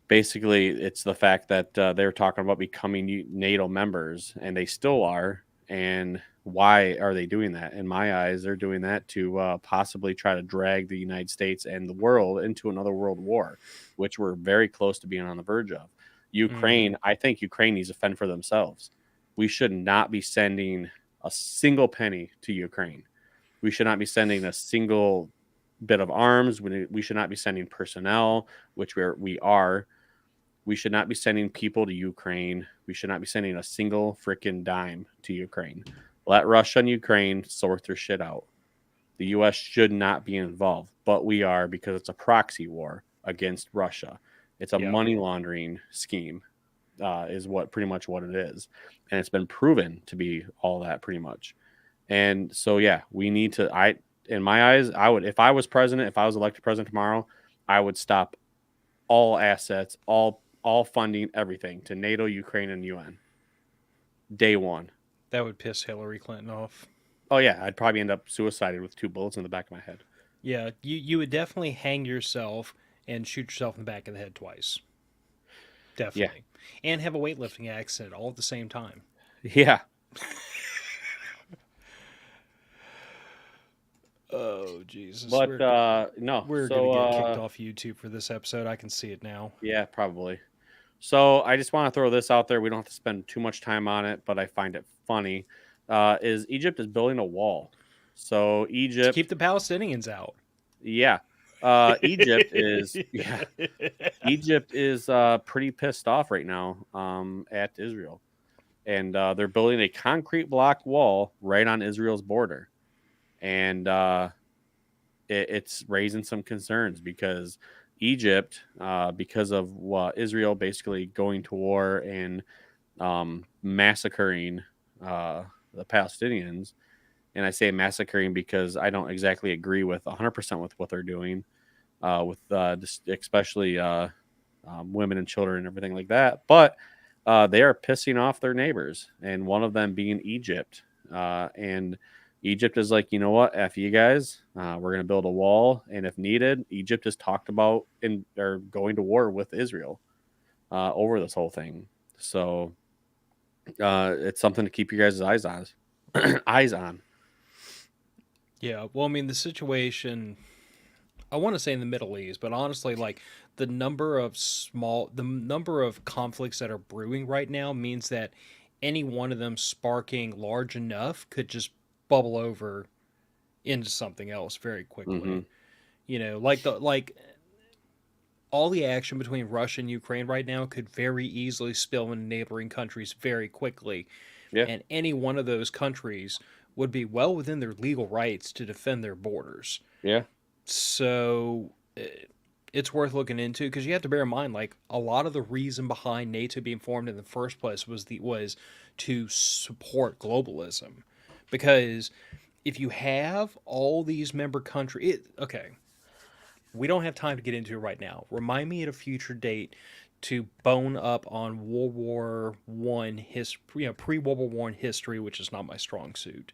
basically it's the fact that they're talking about becoming NATO members, and they still are. And why are they doing that? In my eyes, they're doing that to possibly try to drag the United States and the world into another world war, which we're very close to being on the verge of. Ukraine, I think Ukraine needs to fend for themselves. We should not be sending a single penny to Ukraine. We should not be sending a single bit of arms. We should not be sending personnel, which we are. We should not be sending people to Ukraine. We should not be sending a single freaking dime to Ukraine. Let Russia and Ukraine sort their shit out. The U.S. should not be involved, but we are, because it's a proxy war against Russia. It's a money laundering scheme. Is pretty much what it is, and it's been proven to be all that pretty much. And so yeah, we need to. In my eyes, I would, if I was president, if I was elected president tomorrow, I would stop all assets, all funding, everything to NATO, Ukraine, and UN. Day one. That would piss Hillary Clinton off. Oh yeah, I'd probably end up suicided with 2 bullets in the back of my head. Yeah, you would definitely hang yourself and shoot yourself in the back of the head twice. Definitely. Yeah. And have a weightlifting accident all at the same time. Yeah. Oh, Jesus. But no. We're going to get kicked off YouTube for this episode. I can see it now. Yeah, probably. So I just want to throw this out there. We don't have to spend too much time on it, but I find it funny. Is Egypt is building a wall. So Egypt... To keep the Palestinians out. Yeah. Egypt is pretty pissed off right now at Israel, and they're building a concrete block wall right on Israel's border, and it's raising some concerns because Egypt, because of Israel basically going to war and massacring the Palestinians. And I say massacring because I don't exactly agree with 100% with what they're doing, especially women and children and everything like that. But they are pissing off their neighbors, and one of them being Egypt. And Egypt is like, you know what? F you guys. We're going to build a wall. And if needed, Egypt has talked about or going to war with Israel over this whole thing. So it's something to keep your guys' eyes on. eyes on. Yeah, well, the situation, I want to say in the Middle East, but honestly, like the number of conflicts that are brewing right now means that any one of them sparking large enough could just bubble over into something else very quickly. Mm-hmm. Like all the action between Russia and Ukraine right now could very easily spill into neighboring countries very quickly. Yeah. And any one of those countries would be well within their legal rights to defend their borders. Yeah. So it's worth looking into, because you have to bear in mind, like, a lot of the reason behind NATO being formed in the first place was to support globalism. Because if you have all these member countries, okay, we don't have time to get into it right now. Remind me at a future date to bone up on World War One history, pre World War One history, which is not my strong suit.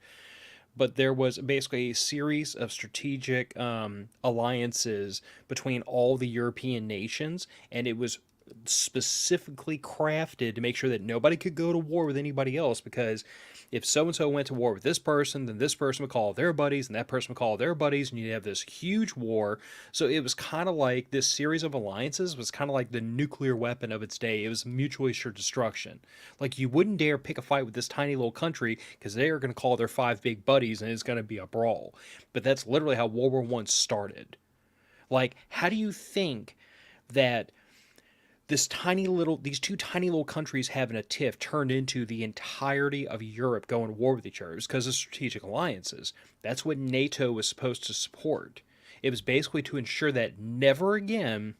But there was basically a series of strategic alliances between all the European nations, and it was specifically crafted to make sure that nobody could go to war with anybody else, because if so and so went to war with this person, then this person would call their buddies, and that person would call their buddies, and you'd have this huge war. So it was kind of like this series of alliances was kind of like the nuclear weapon of its day. It was mutually assured destruction. Like, you wouldn't dare pick a fight with this tiny little country, because they are going to call their five big buddies, and it's going to be a brawl. But that's literally how World War One started. Like, how do you think that these two tiny little countries having a tiff turned into the entirety of Europe going to war with each other? It was because of strategic alliances. That's what NATO was supposed to support. It was basically to ensure that never again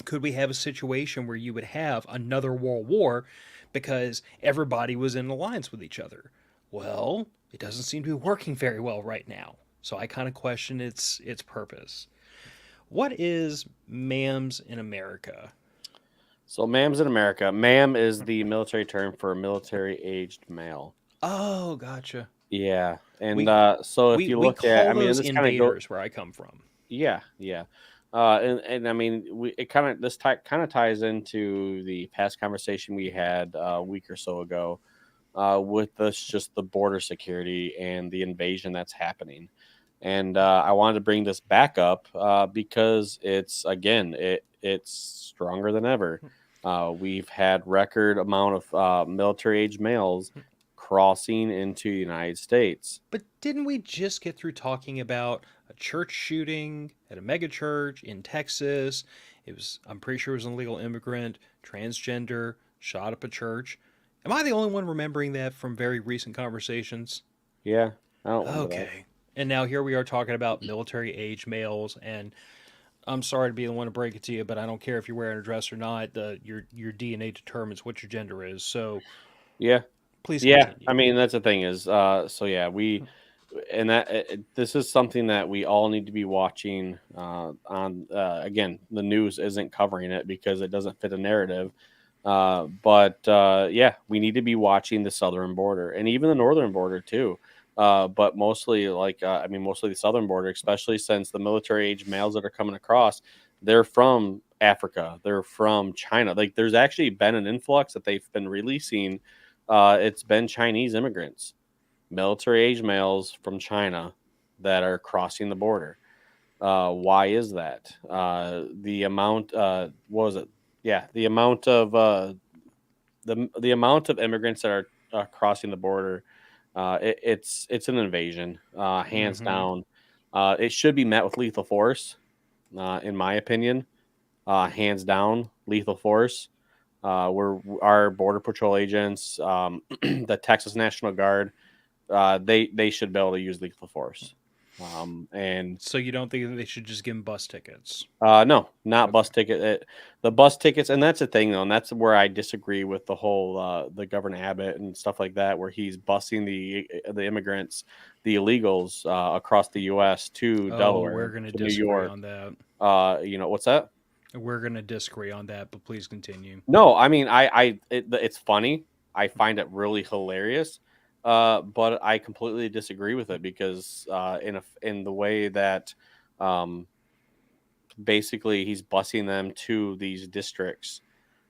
could we have a situation where you would have another world war, because everybody was in alliance with each other. Well, it doesn't seem to be working very well right now. So I kind of question its purpose. What is MAMS in America? So MAM's in America. MAM is the military term for military-aged male. Oh, gotcha. Yeah, and so if you look at, I mean, those this kind of invaders where I come from. yeah, yeah, and I mean, kind of ties into the past conversation we had a week or so ago, with this just the border security and the invasion that's happening, and I wanted to bring this back up because it's stronger than ever. We've had record amount of military-age males crossing into the United States. But didn't we just get through talking about a church shooting at a mega church in Texas? I'm pretty sure it was an illegal immigrant, transgender, shot up a church. Am I the only one remembering that from very recent conversations? Yeah, I don't remember that. Okay. And now here we are talking about military age males, and I'm sorry to be the one to break it to you, but I don't care if you're wearing a dress or not. Your DNA determines what your gender is. So Yeah, please yeah. continue. I mean, that's the thing is, so yeah, this is something that we all need to be watching. On again, the news isn't covering it because it doesn't fit a narrative. But yeah, we need to be watching the southern border and even the northern border too. But mostly, mostly the southern border, especially since the military age males that are coming across, they're from Africa, they're from China. Like, there's actually been an influx that they've been releasing. It's been Chinese immigrants, military age males from China that are crossing the border. Why is that? The amount, what was it? Yeah, the amount of the amount of immigrants that are crossing the border. It's an invasion, hands down. It should be met with lethal force, in my opinion. Hands down, lethal force. Where our border patrol agents, the Texas National Guard, they should be able to use lethal force. And So you don't think they should just give them bus tickets? no, not bus ticket. The bus tickets, and that's the thing, though, and that's where I disagree with the whole the Governor Abbott and stuff like that, where he's busing the immigrants, the illegals, across the U.S. to Delaware, we're going to to New disagree York. on that. What's that? We're going to disagree on that, but please continue. No, I mean, it's funny. I find it really hilarious. But I completely disagree with it because in the way that basically he's busing them to these districts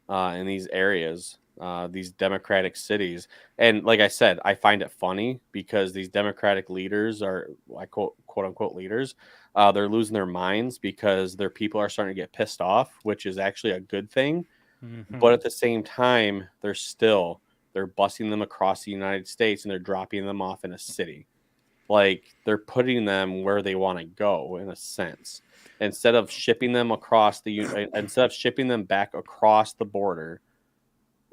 in these areas, these democratic cities. And like I said, I find it funny because these democratic leaders are, I quote unquote leaders, they're losing their minds because their people are starting to get pissed off, which is actually a good thing. But at the same time, they're busing them across the United States and they're dropping them off in a city. Like, they're putting them where they want to go, in a sense. Instead of shipping them back across the border,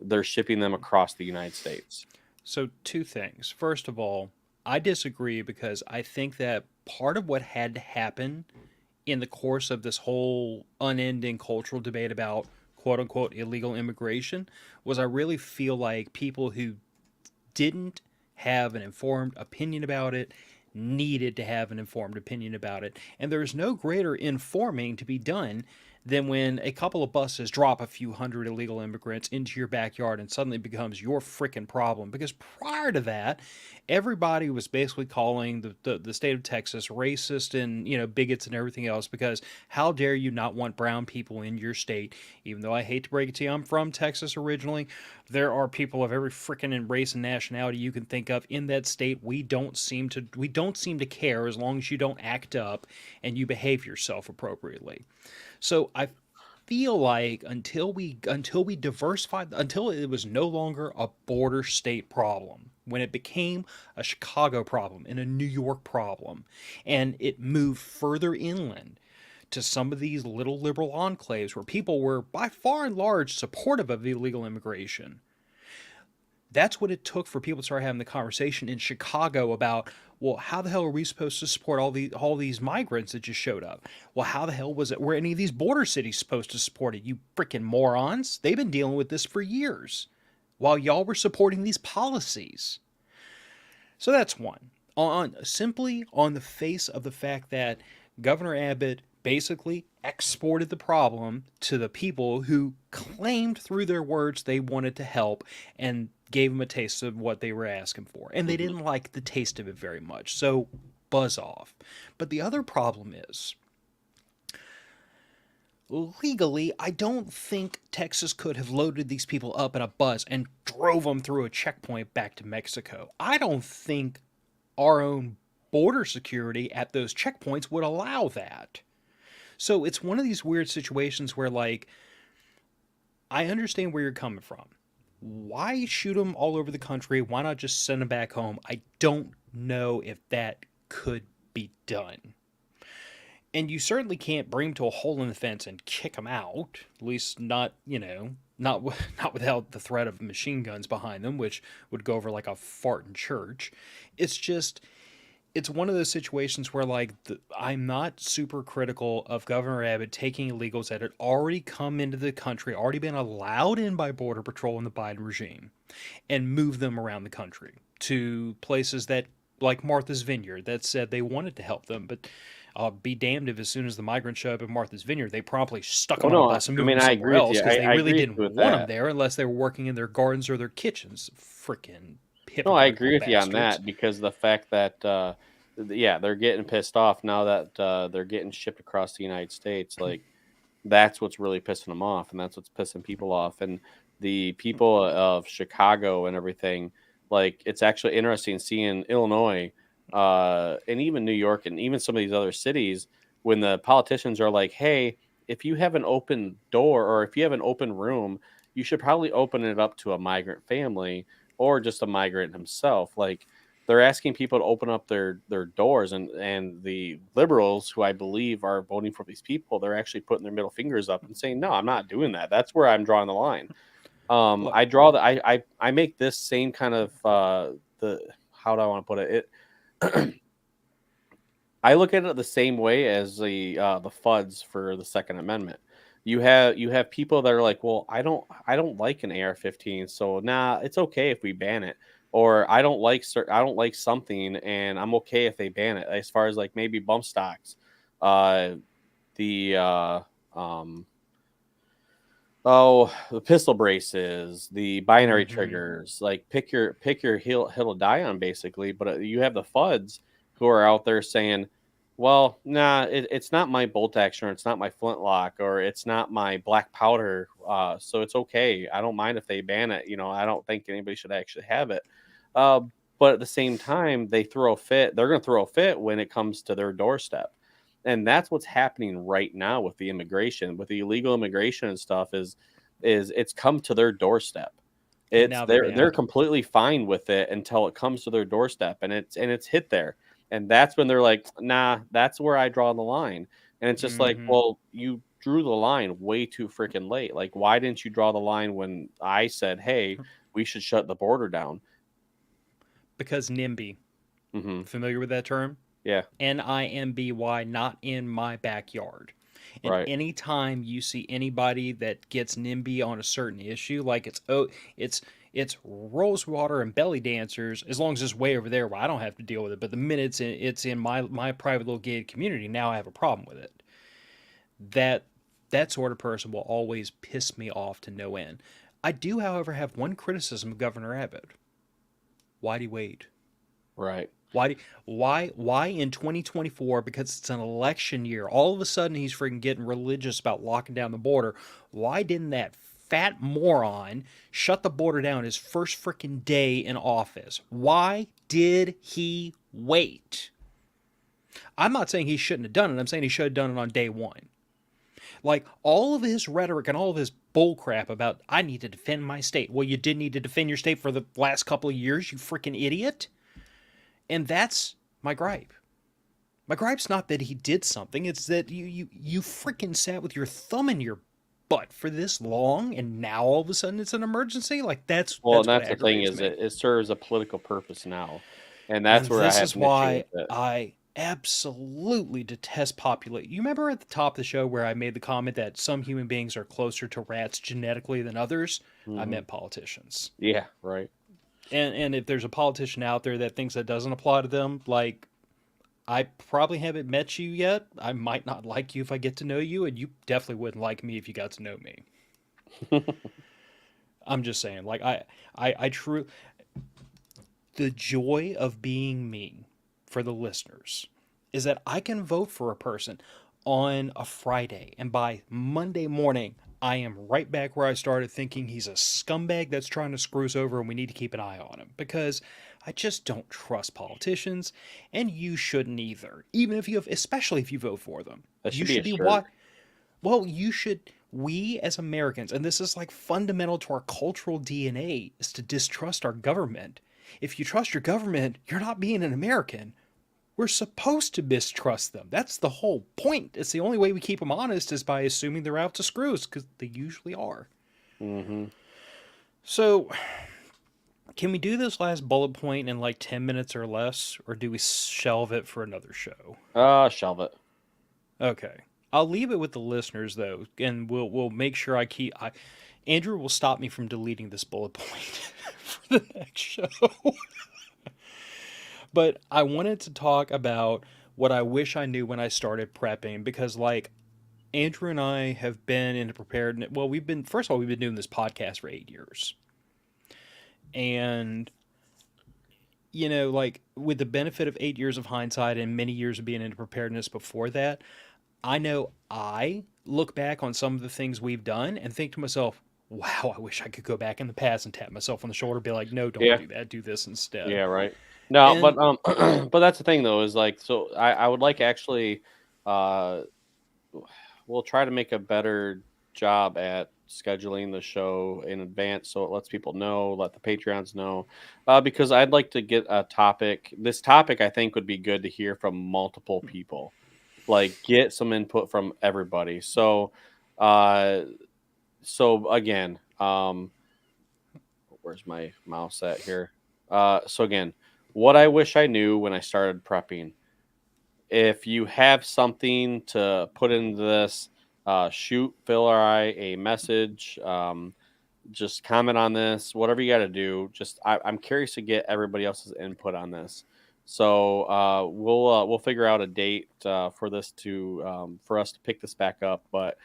they're shipping them across the United States. So, two things. First of all, I disagree because I think that part of what had to happen in the course of this whole unending cultural debate about quote unquote illegal immigration was I really feel like people who didn't have an informed opinion about it needed to have an informed opinion about it. And there's no greater informing to be done than when a couple of buses drop a few hundred illegal immigrants into your backyard and suddenly becomes your freaking problem. Because prior to that, everybody was basically calling the state of Texas racist and, bigots and everything else because how dare you not want brown people in your state? Even though I hate to break it to you, I'm from Texas originally. There are people of every freaking race and nationality you can think of in that state. We don't seem to care as long as you don't act up and you behave yourself appropriately. So I feel like until we diversified, until it was no longer a border state problem, when it became a Chicago problem and a New York problem, and it moved further inland to some of these little liberal enclaves where people were by far and large supportive of illegal immigration. That's what it took for people to start having the conversation in Chicago about, well, how the hell are we supposed to support all these migrants that just showed up? Well, how the hell were any of these border cities supposed to support it? You freaking morons. They've been dealing with this for years while y'all were supporting these policies. So that's one. Simply on the face of the fact that Governor Abbott basically exported the problem to the people who claimed through their words they wanted to help and gave them a taste of what they were asking for. And they didn't like the taste of it very much. So buzz off. But the other problem is, legally, I don't think Texas could have loaded these people up in a bus and drove them through a checkpoint back to Mexico. I don't think our own border security at those checkpoints would allow that. So it's one of these weird situations where, like, I understand where you're coming from. Why shoot them all over the country? Why not just send them back home? I don't know if that could be done. And you certainly can't bring them to a hole in the fence and kick them out. At least not, not without the threat of machine guns behind them, which would go over like a fart in church. It's one of those situations where, like, I'm not super critical of Governor Abbott taking illegals that had already come into the country, already been allowed in by Border Patrol and the Biden regime, and move them around the country to places that, like Martha's Vineyard, that said they wanted to help them, but be damned if as soon as the migrants show up at Martha's Vineyard, they promptly stuck them on a bus and moved them somewhere else because they really didn't want them there unless they were working in their gardens or their kitchens. Freaking No, I agree with you on that because the fact that, they're getting pissed off now that they're getting shipped across the United States. Like, that's what's really pissing them off, and that's what's pissing people off. And the people of Chicago and everything, like, it's actually interesting seeing Illinois and even New York and even some of these other cities when the politicians are like, hey, if you have an open door or if you have an open room, you should probably open it up to a migrant family or just a migrant himself. Like, they're asking people to open up their doors, and the liberals, who I believe are voting for these people, they're actually putting their middle fingers up and saying, no, I'm not doing that. That's where I'm drawing the line. I make this same kind of how do I want to put it? I look at it the same way as the FUDs for the Second Amendment. You have people that are like, well, I don't like an AR-15, so it's okay if we ban it. Or I don't like something, and I'm okay if they ban it. As far as like maybe bump stocks, the pistol braces, the binary triggers, like pick your hill to die on basically. But you have the FUDs who are out there saying, well, it's not my bolt action, or it's not my flintlock, or it's not my black powder, so it's okay. I don't mind if they ban it. I don't think anybody should actually have it. But at the same time, they throw a fit. They're going to throw a fit when it comes to their doorstep. And that's what's happening right now with the immigration, with the illegal immigration and stuff is it's come to their doorstep. They're completely fine with it until it comes to their doorstep and it's hit there. And that's when they're like, nah, that's where I draw the line. And it's just like, well, you drew the line way too freaking late. Like, why didn't you draw the line when I said, hey, we should shut the border down? Because NIMBY. Familiar with that term? Yeah. NIMBY, not in my backyard. And Right. anytime you see anybody that gets NIMBY on a certain issue, like it's rose water and belly dancers, as long as it's way over there where I don't have to deal with it. But the minute it's in my private little gated community, now I have a problem with it. That sort of person will always piss me off to no end. I do, however, have one criticism of Governor Abbott. Why'd he wait? Right. Why in 2024, because it's an election year, all of a sudden he's freaking getting religious about locking down the border? Why didn't that fat moron shut the border down his first freaking day in office? Why did he wait? I'm not saying he shouldn't have done it. I'm saying he should have done it on day one. Like, all of his rhetoric and all of his bullcrap about, I need to defend my state. Well, you did need to defend your state for the last couple of years, you freaking idiot. And that's my gripe. My gripe's not that he did something. It's that you freaking sat with your thumb in your butt for this long, and now all of a sudden it's an emergency. Like that's Well, what and that's the thing aggravates is me. it serves a political purpose now, and that's And where I this have is an issue why with it. I absolutely detest population. You remember at the top of the show where I made the comment that some human beings are closer to rats genetically than others? I Mhm. meant politicians. Yeah. Right. And if there's a politician out there that thinks that doesn't apply to them, like, I probably haven't met you yet. I might not like you if I get to know you, and you definitely wouldn't like me if you got to know me. I'm just saying, like, the joy of being me for the listeners is that I can vote for a person on a Friday, and by Monday morning, I am right back where I started, thinking he's a scumbag that's trying to screw us over and we need to keep an eye on him, because I just don't trust politicians, and you shouldn't either. Even if you have, especially if you vote for them, That you should be a should be shirt. well, you should. We as Americans, and this is like fundamental to our cultural DNA, is to distrust our government. If you trust your government, you're not being an American. We're supposed to mistrust them. That's the whole point. It's the only way we keep them honest is by assuming they're out to screw us, because they usually are. Mm-hmm. So, can we do this last bullet point in like 10 minutes or less, or do we shelve it for another show? Shelve it. Okay. I'll leave it with the listeners though, and we'll make sure Andrew will stop me from deleting this bullet point for the next show. But I wanted to talk about what I wish I knew when I started prepping, because like Andrew and I have been into preparedness. Well, we've been doing this podcast for 8 years. And like, with the benefit of 8 years of hindsight and many years of being into preparedness before that, I know I look back on some of the things we've done and think to myself, wow, I wish I could go back in the past and tap myself on the shoulder, be like, no, don't Yeah. do that. Do this instead. Yeah. Right. No, And but but that's the thing though, is like, so I would like actually, uh, we'll try to make a better job at scheduling the show in advance so it lets people know, let the Patreons know, because I'd like to get a topic. This topic I think would be good to hear from multiple people, like get some input from everybody. So, uh, again, where's my mouse at here? So again, what I wish I knew when I started prepping. If you have something to put into this, shoot Phil or I a message. Just comment on this, whatever you got to do. I'm curious to get everybody else's input on this. So we'll figure out a date for this for us to pick this back up. But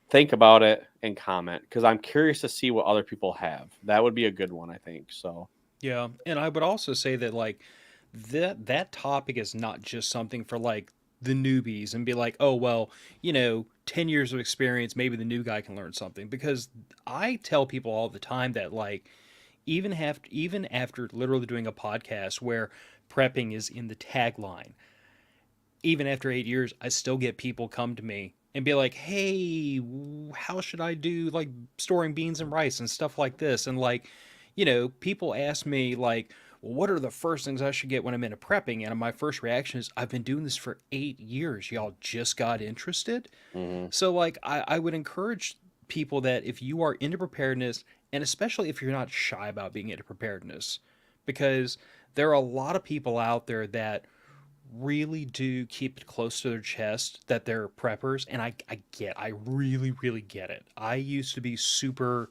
think about it and comment, because I'm curious to see what other people have. That would be a good one, I think. So yeah, and I would also say that like that topic is not just something for like the newbies and be like, oh well, 10 years of experience, maybe the new guy can learn something. Because I tell people all the time that like even after literally doing a podcast where prepping is in the tagline, even after 8 years, I still get people come to me and be like, hey, how should I do like storing beans and rice and stuff like this? And like, people ask me like, well, what are the first things I should get when I'm into prepping? And my first reaction is, I've been doing this for 8 years. Y'all just got interested. mhm. So like, I would encourage people that if you are into preparedness, and especially if you're not shy about being into preparedness, because there are a lot of people out there that really do keep it close to their chest that they're preppers, and I really, really get it. I used to be super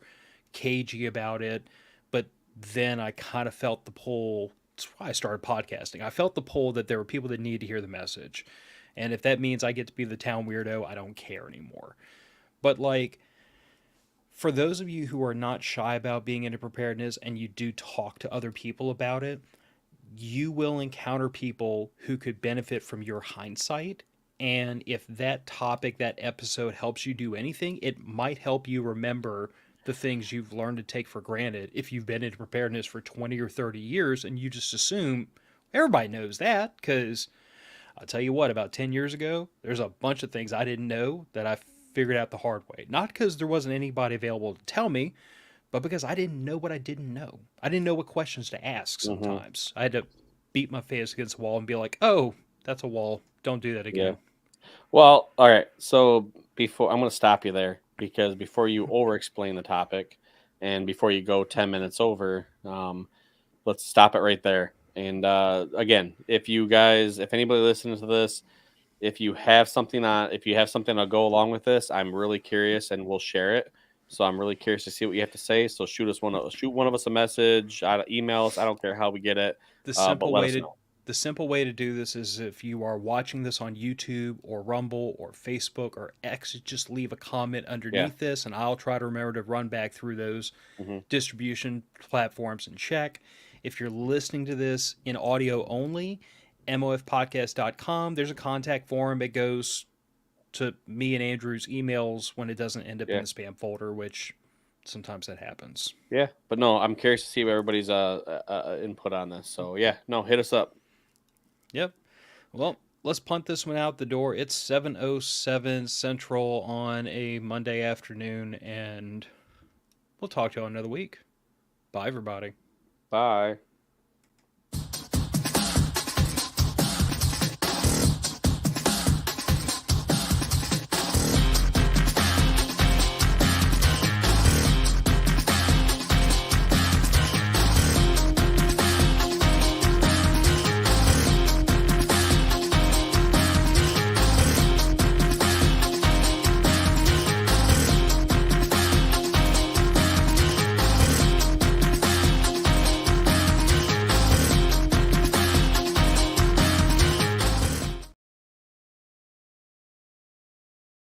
cagey about it, but then I kind of felt the pull. That's why I started podcasting. I felt the pull that there were people that needed to hear the message. And if that means I get to be the town weirdo, I don't care anymore. But like, for those of you who are not shy about being into preparedness and you do talk to other people about it, you will encounter people who could benefit from your hindsight. And if that topic, that episode helps you do anything, it might help you remember the things you've learned to take for granted if you've been into preparedness for 20 or 30 years and you just assume everybody knows that. Because I'll tell you what, about 10 years ago, there's a bunch of things I didn't know that I figured out the hard way. Not because there wasn't anybody available to tell me, but because I didn't know what I didn't know. I didn't know what questions to ask sometimes. I had to beat my face against the wall and be like, oh, that's a wall. Don't do that again. Yeah. Well, all right. So before I'm going to stop you there, because before you over explain the topic and before you go 10 minutes over, let's stop it right there. And again, if anybody listens to this, if you have something to go along with this, I'm really curious and we'll share it. So I'm really curious to see what you have to say. So shoot one of us a message, email us. I don't care how we get it. The But let us know. The simple way to do this is if you are watching this on YouTube or Rumble or Facebook or X, just leave a comment underneath this, and I'll try to remember to run back through those distribution platforms and check. If you're listening to this in audio only, mofpodcast.com, there's a contact form. It goes to me and Andrew's emails when it doesn't end up in the spam folder, which sometimes that happens. Yeah, but no, I'm curious to see what everybody's input on this. So yeah, no, hit us up. Yep. Well, let's punt this one out the door. It's 7:07 Central on a Monday afternoon, and we'll talk to you all another week. Bye, everybody. Bye.